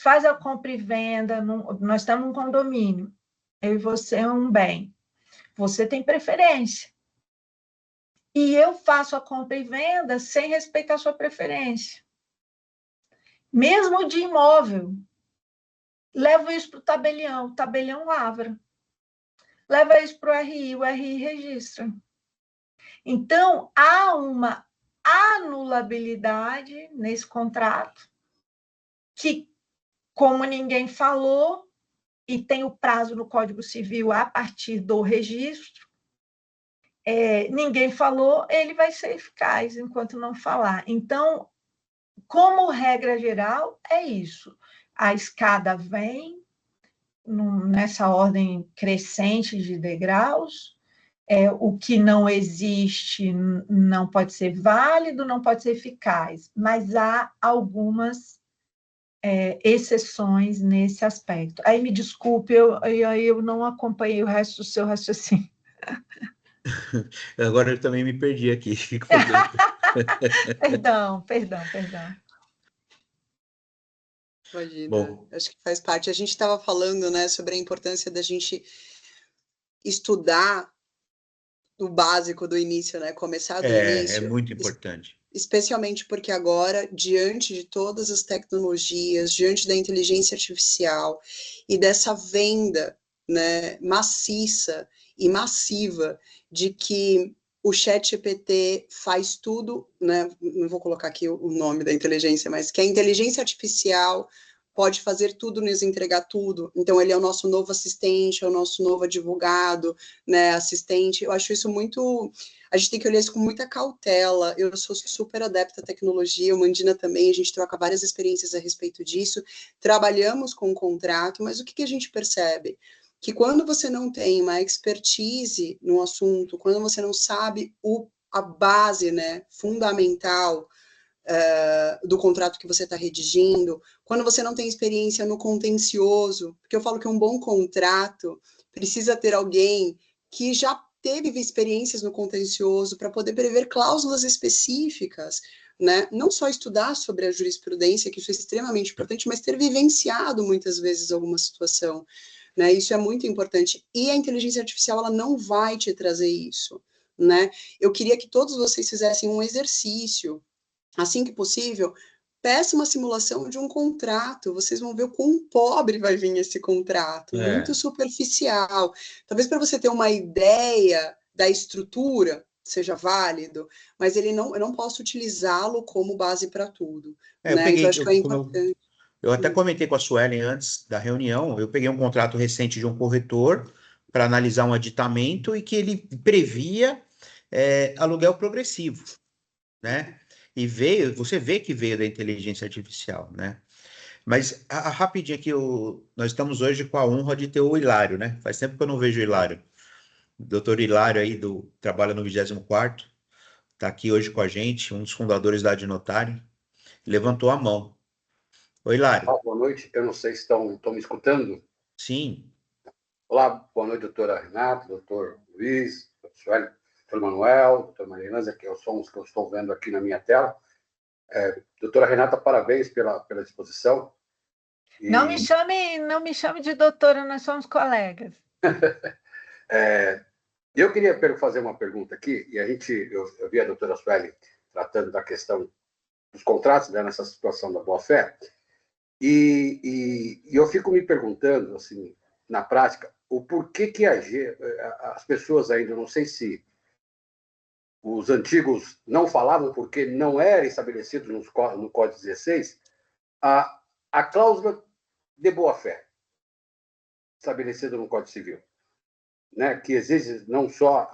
Faz a compra e venda, nós estamos num condomínio, eu e você é um bem, você tem preferência. E eu faço a compra e venda sem respeitar a sua preferência. Mesmo de imóvel, levo isso para o tabelião lavra. Leva isso para o RI registra. Então, há uma anulabilidade nesse contrato que, como ninguém falou, e tem o prazo no Código Civil a partir do registro, ninguém falou, ele vai ser eficaz enquanto não falar. Então, como regra geral, é isso. A escada vem nessa ordem crescente de degraus, o que não existe não pode ser válido, não pode ser eficaz, mas há algumas exceções nesse aspecto. Aí me desculpe, eu não acompanhei o resto do seu raciocínio. Agora eu também me perdi aqui. Perdão. Imagina, Bom, acho que faz parte. A gente estava falando, né, sobre a importância da gente estudar o básico do início, né, começar do início. É muito importante. Especialmente porque agora, diante de todas as tecnologias, diante da inteligência artificial e dessa venda, né, maciça e massiva de que o ChatGPT faz tudo, né, não vou colocar aqui o nome da inteligência, mas que a inteligência artificial pode fazer tudo, nos entregar tudo. Então, ele é o nosso novo assistente, é o nosso novo advogado, né, assistente. Eu acho isso muito... A gente tem que olhar isso com muita cautela. Eu sou super adepta à tecnologia, o Mandina também, a gente troca várias experiências a respeito disso. Trabalhamos com o contrato, mas o que a gente percebe? Que quando você não tem uma expertise no assunto, quando você não sabe a base, né, fundamental do contrato que você está redigindo, quando você não tem experiência no contencioso, porque eu falo que um bom contrato precisa ter alguém que já teve experiências no contencioso para poder prever cláusulas específicas, né? Não só estudar sobre a jurisprudência, que isso é extremamente importante, mas ter vivenciado muitas vezes alguma situação, né? Isso é muito importante. E a inteligência artificial, ela não vai te trazer isso, né? Eu queria que todos vocês fizessem um exercício, assim que possível, peça uma simulação de um contrato, vocês vão ver o quão pobre vai vir esse contrato, muito superficial. Talvez para você ter uma ideia da estrutura seja válido, mas eu não posso utilizá-lo como base para tudo. Né? Então, acho que é importante. Eu até comentei com a Suelen antes da reunião, eu peguei um contrato recente de um corretor para analisar um aditamento e que ele previa aluguel progressivo, né? E você vê que veio da inteligência artificial, né? Mas rapidinho aqui, nós estamos hoje com a honra de ter o Hilário, né? Faz tempo que eu não vejo o Hilário. O doutor Hilário aí, trabalha no 24º, está aqui hoje com a gente, um dos fundadores da Adnotário, levantou a mão. Oi, Hilário. Boa noite, eu não sei se estão me escutando. Sim. Olá, boa noite, doutora Renata, doutor Luiz, doutor Manuel, doutor Mariana, que são os que eu estou vendo aqui na minha tela. Doutora Renata, parabéns pela disposição. E... Não me chame de doutora, nós somos colegas. Eu queria fazer uma pergunta aqui, e eu vi a doutora Sueli tratando da questão dos contratos, né, nessa situação da boa-fé, e eu fico me perguntando, assim, na prática, o porquê que as pessoas ainda, não sei se os antigos não falavam, porque não era estabelecido no Código 16, a cláusula de boa-fé, estabelecida no Código Civil, né, que exige não só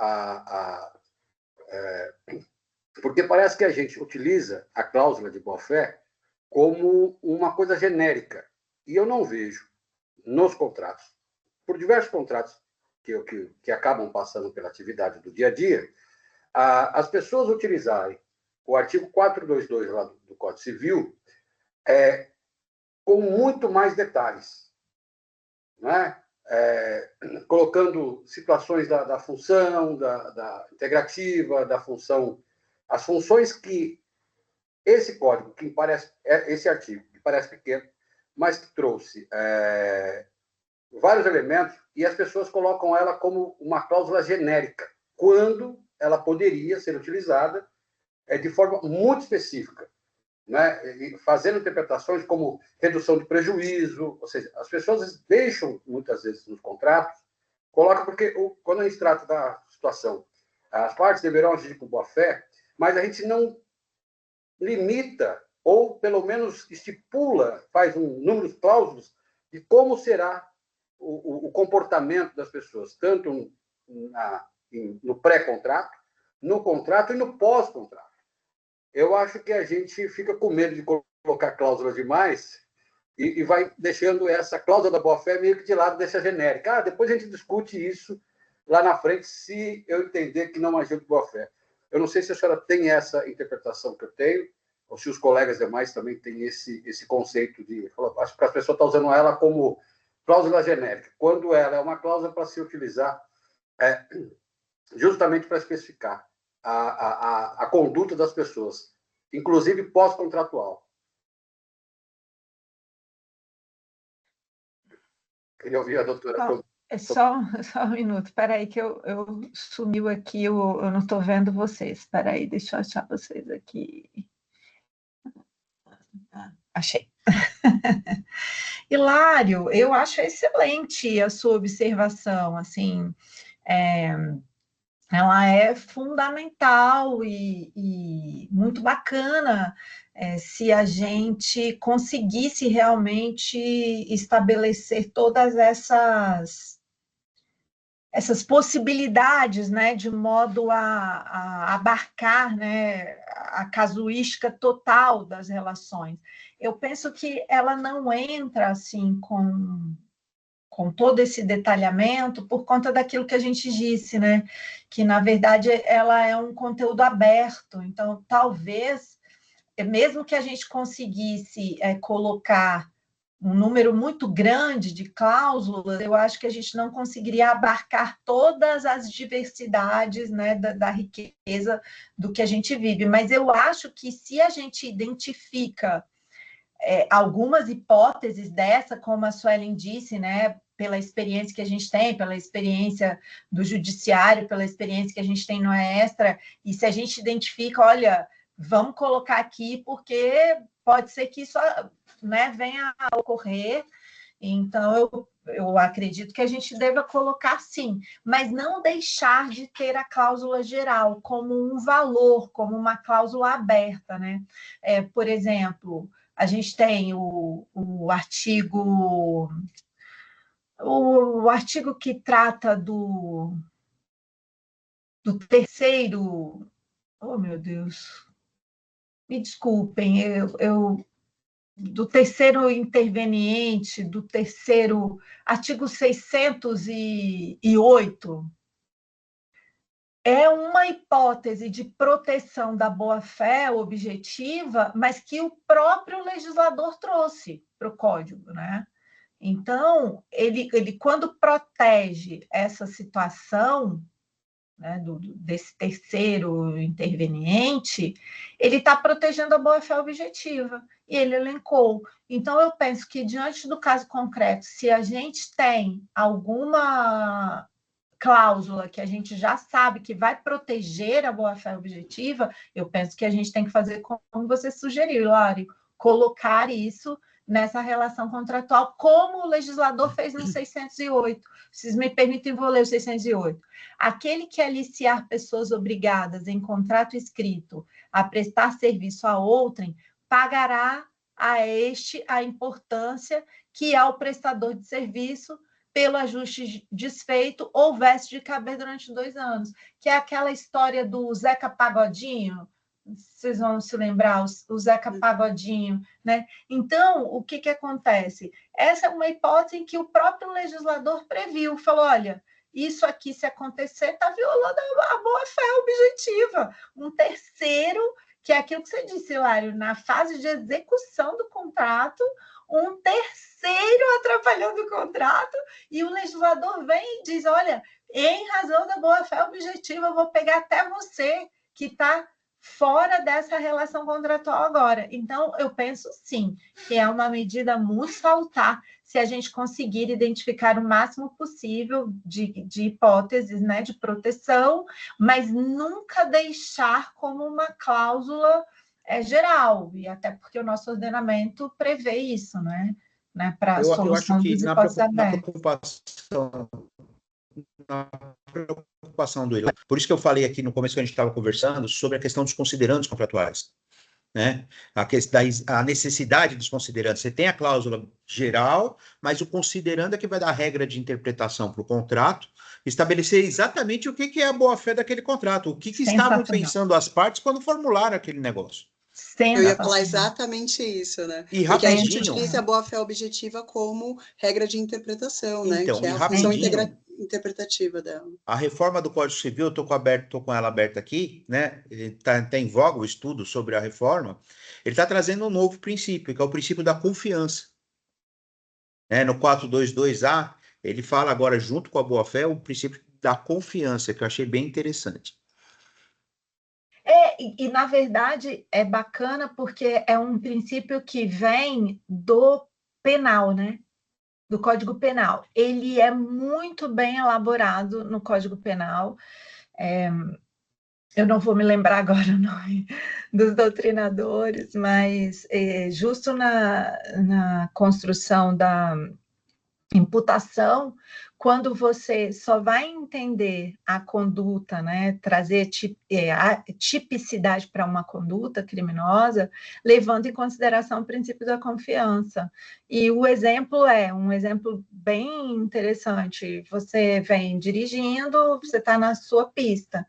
porque parece que a gente utiliza a cláusula de boa-fé como uma coisa genérica, e eu não vejo nos contratos, por diversos contratos que acabam passando pela atividade do dia a dia, as pessoas utilizarem o artigo 422 lá do Código Civil com muito mais detalhes, né? colocando situações da função, da integrativa, da função, as funções que esse código, que parece, esse artigo, que parece pequeno, mas que trouxe vários elementos, e as pessoas colocam ela como uma cláusula genérica, quando ela poderia ser utilizada de forma muito específica, né? Fazendo interpretações como redução de prejuízo, ou seja, as pessoas deixam, muitas vezes, nos contratos, colocam, porque quando a gente trata da situação, as partes deverão agir com boa-fé, mas a gente não limita, ou pelo menos estipula, faz um número de cláusulas de como será o comportamento das pessoas, tanto no pré-contrato, no contrato e no pós-contrato. Eu acho que a gente fica com medo de colocar cláusulas demais e vai deixando essa cláusula da boa-fé meio que de lado, deixa genérica. Depois a gente discute isso lá na frente, se eu entender que não agiu de boa-fé. Eu não sei se a senhora tem essa interpretação que eu tenho, ou se os colegas demais também têm esse conceito de... Acho que as pessoas estão usando ela como cláusula genérica, quando ela é uma cláusula para se utilizar justamente para especificar a conduta das pessoas, inclusive pós-contratual. Queria ouvir a doutora. Só um minuto, espera aí que eu sumiu aqui, eu não estou vendo vocês. Espera aí, deixa eu achar vocês aqui. Achei. Hilário, eu acho excelente a sua observação, assim, ela é fundamental e muito bacana se a gente conseguisse realmente estabelecer todas essas possibilidades, né, de modo a abarcar, né, a casuística total das relações. Eu penso que ela não entra assim com todo esse detalhamento por conta daquilo que a gente disse, né, que na verdade ela é um conteúdo aberto, então talvez, mesmo que a gente conseguisse colocar um número muito grande de cláusulas, eu acho que a gente não conseguiria abarcar todas as diversidades, né, da riqueza do que a gente vive. Mas eu acho que se a gente identifica algumas hipóteses dessa, como a Suelen disse, né, pela experiência que a gente tem, pela experiência do judiciário, pela experiência que a gente tem no ESTRA, e se a gente identifica, olha, vamos colocar aqui, porque pode ser que isso, né, venha a ocorrer, então eu acredito que a gente deva colocar sim, mas não deixar de ter a cláusula geral como um valor, como uma cláusula aberta, né? Por exemplo, a gente tem o artigo que trata do terceiro... Oh, meu Deus! Me desculpem, do terceiro interveniente, do terceiro... Artigo 608, é uma hipótese de proteção da boa-fé objetiva, mas que o próprio legislador trouxe para o Código, né? Então, ele quando protege essa situação, né, desse terceiro interveniente, ele está protegendo a boa-fé objetiva, e ele elencou. Então, eu penso que, diante do caso concreto, se a gente tem alguma cláusula que a gente já sabe que vai proteger a boa-fé objetiva, eu penso que a gente tem que fazer como você sugeriu, Lari, colocar isso nessa relação contratual, como o legislador fez no 608. Vocês me permitem, vou ler o 608. Aquele que aliciar pessoas obrigadas em contrato escrito a prestar serviço a outrem, pagará a este a importância que ao prestador de serviço pelo ajuste desfeito, houvesse de caber durante 2 anos, que é aquela história do Zeca Pagodinho, vocês vão se lembrar, o Zeca Pagodinho, né? Então, o que acontece? Essa é uma hipótese em que o próprio legislador previu, falou, olha, isso aqui, se acontecer, está violando a boa-fé objetiva. Um terceiro que é aquilo que você disse, Hilário, na fase de execução do contrato, um terceiro atrapalhando o contrato, e o legislador vem e diz, olha, em razão da boa-fé objetiva, eu vou pegar até você que está fora dessa relação contratual agora. Então, eu penso, sim, que é uma medida muito salutar se a gente conseguir identificar o máximo possível de hipóteses, né, de proteção, mas nunca deixar como uma cláusula geral, e até porque o nosso ordenamento prevê isso, né, para a solução das hipóteses abertas. Na preocupação do Irã. Por isso que eu falei aqui no começo que a gente estava conversando sobre a questão dos considerandos contratuais, né? A necessidade dos considerandos. Você tem a cláusula geral, mas o considerando é que vai dar a regra de interpretação para o contrato, estabelecer exatamente o que é a boa-fé daquele contrato, o que estavam pensando as partes quando formularam aquele negócio. Eu ia falar exatamente isso, né? E porque a gente utiliza a boa-fé objetiva como regra de interpretação, né? Então, que é a função interpretativa dela. A reforma do Código Civil, eu estou com ela aberta aqui, né? Está em voga o estudo sobre a reforma. Ele está trazendo um novo princípio, que é o princípio da confiança. No 422A, ele fala agora, junto com a boa-fé, o princípio da confiança, que eu achei bem interessante. E, na verdade, é bacana porque é um princípio que vem do penal, né? Do Código Penal. Ele é muito bem elaborado no Código Penal. Eu não vou me lembrar agora o nome dos doutrinadores, mas justo na construção da imputação, quando você só vai entender a conduta, né, trazer a tipicidade para uma conduta criminosa, levando em consideração o princípio da confiança. E o exemplo é um exemplo bem interessante. Você vem dirigindo, você está na sua pista.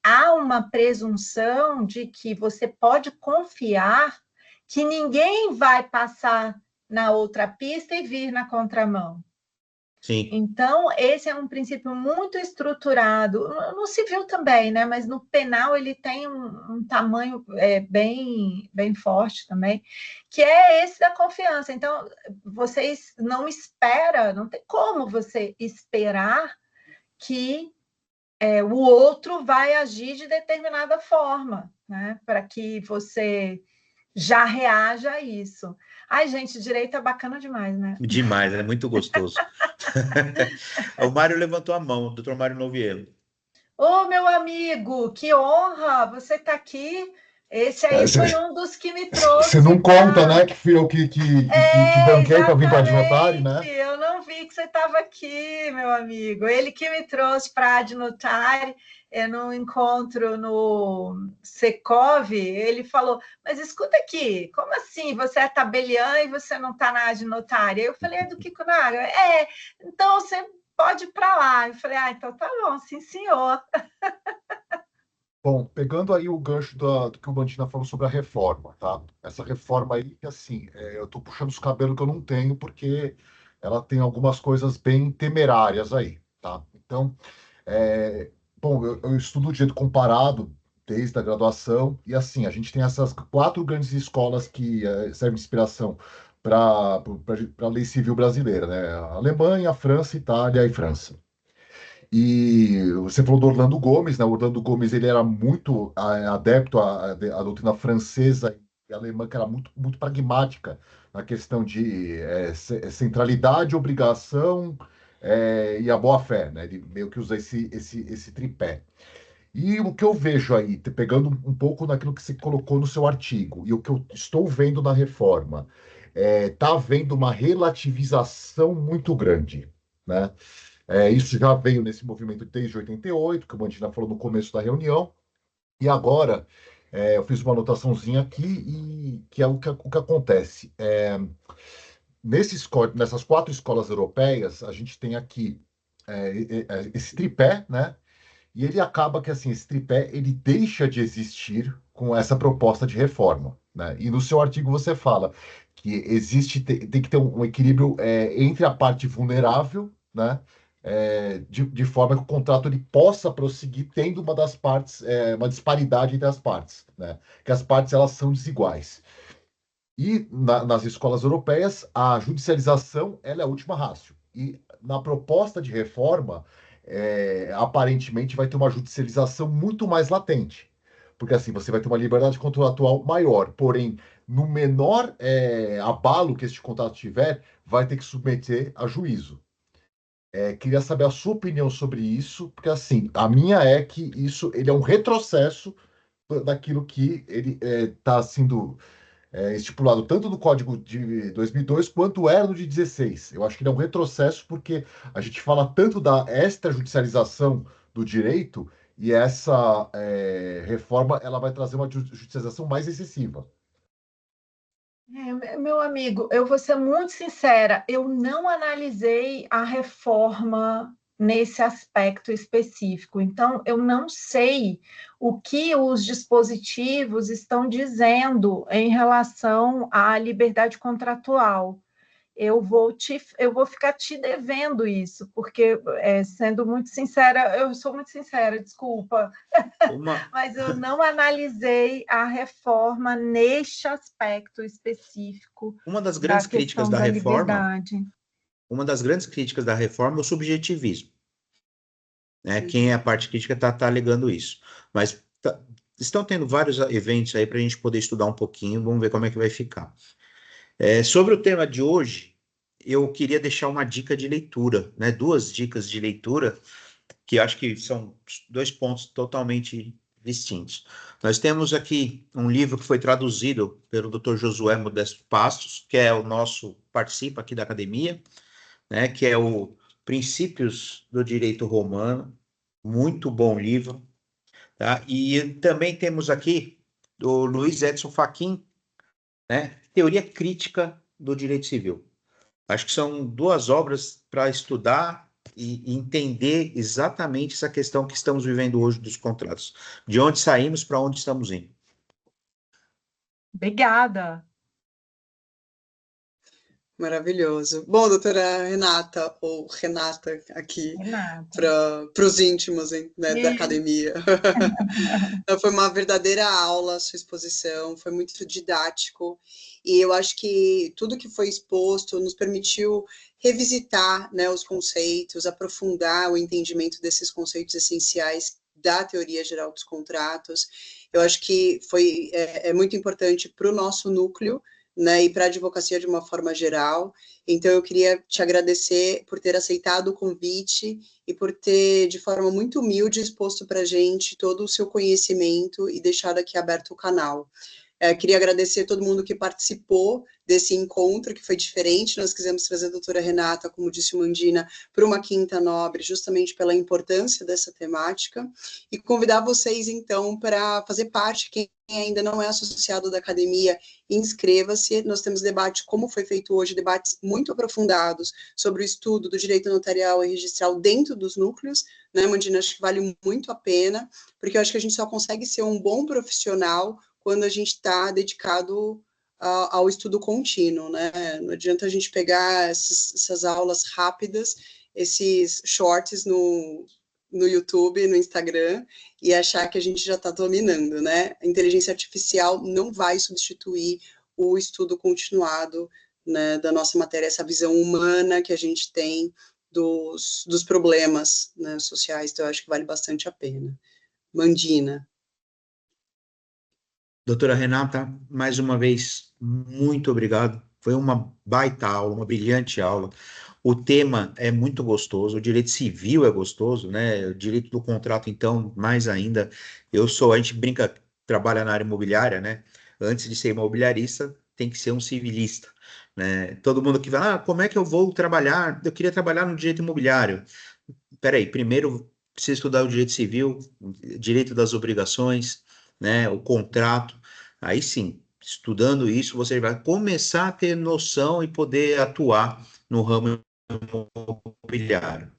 Há uma presunção de que você pode confiar que ninguém vai passar na outra pista e vir na contramão. Sim. Então, esse é um princípio muito estruturado, no civil também, né? Mas no penal ele tem um tamanho bem forte também, que é esse da confiança. Então, vocês não tem como você esperar que o outro vai agir de determinada forma, né? Para que você já reaja a isso. Ai, gente, direito é bacana demais, né? Demais, é muito gostoso. O Mário levantou a mão, o doutor Mário Noviello. Ô, meu amigo, que honra você está aqui. Esse aí foi um dos que me trouxe. Você não conta, né? Que fui eu que banquei para vir para a Adnotare, né? Eu não vi que você estava aqui, meu amigo. Ele que me trouxe para a Adnotare. Num encontro no Secov, ele falou, mas escuta aqui, como assim você é tabeliã e você não está na Adnotare? Eu falei, do Kiko Naga? Então você pode ir para lá. Eu falei, então tá bom, sim, senhor. Bom, pegando aí o gancho do que o Bantina falou sobre a reforma, tá? Essa reforma aí, assim, eu estou puxando os cabelos que eu não tenho, porque ela tem algumas coisas bem temerárias aí, tá? Então, bom, eu estudo direito comparado desde a graduação, e assim, a gente tem essas 4 grandes escolas que servem de inspiração para a lei civil brasileira, né? A Alemanha, a França, Itália e França. E você falou do Orlando Gomes, né? O Orlando Gomes ele era muito adepto à doutrina francesa e alemã, que era muito, muito pragmática na questão de centralidade, obrigação e a boa-fé, né? Ele meio que usa esse tripé. E o que eu vejo aí, pegando um pouco naquilo que você colocou no seu artigo, e o que eu estou vendo na reforma, está havendo uma relativização muito grande, né? Isso já veio nesse movimento desde 88, que o Bantina falou no começo da reunião, e agora eu fiz uma anotaçãozinha aqui, e que é o que acontece. Nessas 4 escolas europeias, a gente tem aqui esse tripé, né? E ele acaba que assim, esse tripé ele deixa de existir com essa proposta de reforma, né? E no seu artigo você fala que tem que ter um equilíbrio entre a parte vulnerável, né? de forma que o contrato ele possa prosseguir tendo uma das partes, uma disparidade entre as partes, né? Que as partes elas são desiguais. E nas escolas europeias, a judicialização ela é a última ratio. E na proposta de reforma, aparentemente vai ter uma judicialização muito mais latente. Porque assim, você vai ter uma liberdade contratual maior, porém, no menor abalo que este contrato tiver, vai ter que submeter a juízo. Queria saber a sua opinião sobre isso, porque assim, a minha é que ele é um retrocesso daquilo que ele está sendo estipulado tanto no Código de 2002 quanto era no de 16. Eu acho que ele é um retrocesso porque a gente fala tanto da extrajudicialização do direito e essa reforma ela vai trazer uma judicialização mais excessiva. Meu amigo, eu vou ser muito sincera, eu não analisei a reforma nesse aspecto específico, então eu não sei o que os dispositivos estão dizendo em relação à liberdade contratual. Eu vou ficar te devendo isso, porque, sendo muito sincera, eu sou muito sincera, desculpa, mas eu não analisei a reforma neste aspecto específico. Uma das grandes críticas da reforma, uma das grandes críticas da reforma é o subjetivismo. Quem é a parte crítica está alegando isso. Mas estão tendo vários eventos aí para a gente poder estudar um pouquinho, vamos ver como é que vai ficar. Sobre o tema de hoje, eu queria deixar uma dica de leitura, né? 2 dicas de leitura, que acho que são 2 pontos totalmente distintos. Nós temos aqui um livro que foi traduzido pelo Dr. Josué Modesto Passos, que é participa aqui da academia, né? Que é o Princípios do Direito Romano, muito bom livro, tá? E também temos aqui do Luiz Edson Fachin, né? Teoria Crítica do Direito Civil. Acho que são 2 obras para estudar e entender exatamente essa questão que estamos vivendo hoje dos contratos. De onde saímos, para onde estamos indo. Obrigada. Maravilhoso. Bom, doutora Renata, ou Renata aqui, para os íntimos, né, da academia. Foi uma verdadeira aula a sua exposição, foi muito didático, e eu acho que tudo que foi exposto nos permitiu revisitar, né, os conceitos, aprofundar o entendimento desses conceitos essenciais da teoria geral dos contratos. Eu acho que foi muito importante para o nosso núcleo, né, e para a advocacia de uma forma geral. Então, eu queria te agradecer por ter aceitado o convite e por ter, de forma muito humilde, exposto para a gente todo o seu conhecimento e deixado aqui aberto o canal. Queria agradecer a todo mundo que participou desse encontro, que foi diferente. Nós quisemos trazer a doutora Renata, como disse o Mandina, para uma quinta nobre, justamente pela importância dessa temática, e convidar vocês, então, para fazer parte. Quem ainda não é associado da academia, inscreva-se. Nós temos debate, como foi feito hoje, debates muito aprofundados sobre o estudo do direito notarial e registral dentro dos núcleos, né, Mandina? Acho que vale muito a pena, porque eu acho que a gente só consegue ser um bom profissional quando a gente está dedicado ao estudo contínuo, né? Não adianta a gente pegar essas aulas rápidas, esses shorts no YouTube, no Instagram, e achar que a gente já está dominando, né? A inteligência artificial não vai substituir o estudo continuado, né, da nossa matéria, essa visão humana que a gente tem dos problemas, né, sociais. Então, eu acho que vale bastante a pena. Mandina. Doutora Renata, mais uma vez, muito obrigado. Foi uma baita aula, uma brilhante aula. O tema é muito gostoso, o direito civil é gostoso, né? O direito do contrato, então, mais ainda. A gente brinca, trabalha na área imobiliária, né? Antes de ser imobiliarista, tem que ser um civilista, né? Todo mundo que vai, como é que eu vou trabalhar? Eu queria trabalhar no direito imobiliário. Peraí, primeiro precisa estudar o direito civil, direito das obrigações, né? O contrato. Aí sim, estudando isso, você vai começar a ter noção e poder atuar no ramo imobiliário.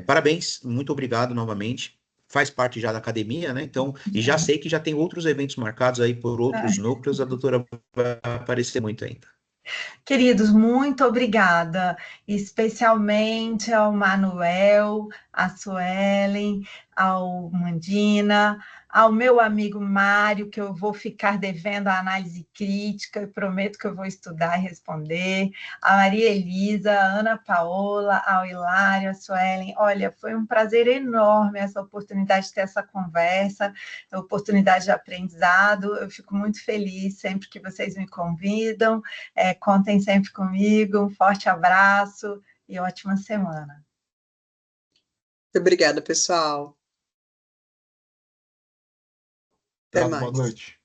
Parabéns, muito obrigado novamente. Faz parte já da academia, né? Então, e já sei que já tem outros eventos marcados aí por outros núcleos, a doutora vai aparecer muito ainda. Queridos, muito obrigada, especialmente ao Manuel, à Suelen, ao Mandina, ao meu amigo Mário, que eu vou ficar devendo a análise crítica, e prometo que eu vou estudar e responder, a Maria Elisa, a Ana Paola, ao Hilário, a Suelen. Olha, foi um prazer enorme essa oportunidade de ter essa conversa, a oportunidade de aprendizado. Eu fico muito feliz sempre que vocês me convidam. Contem sempre comigo, um forte abraço e ótima semana. Obrigada, pessoal. Até mais. Boa noite.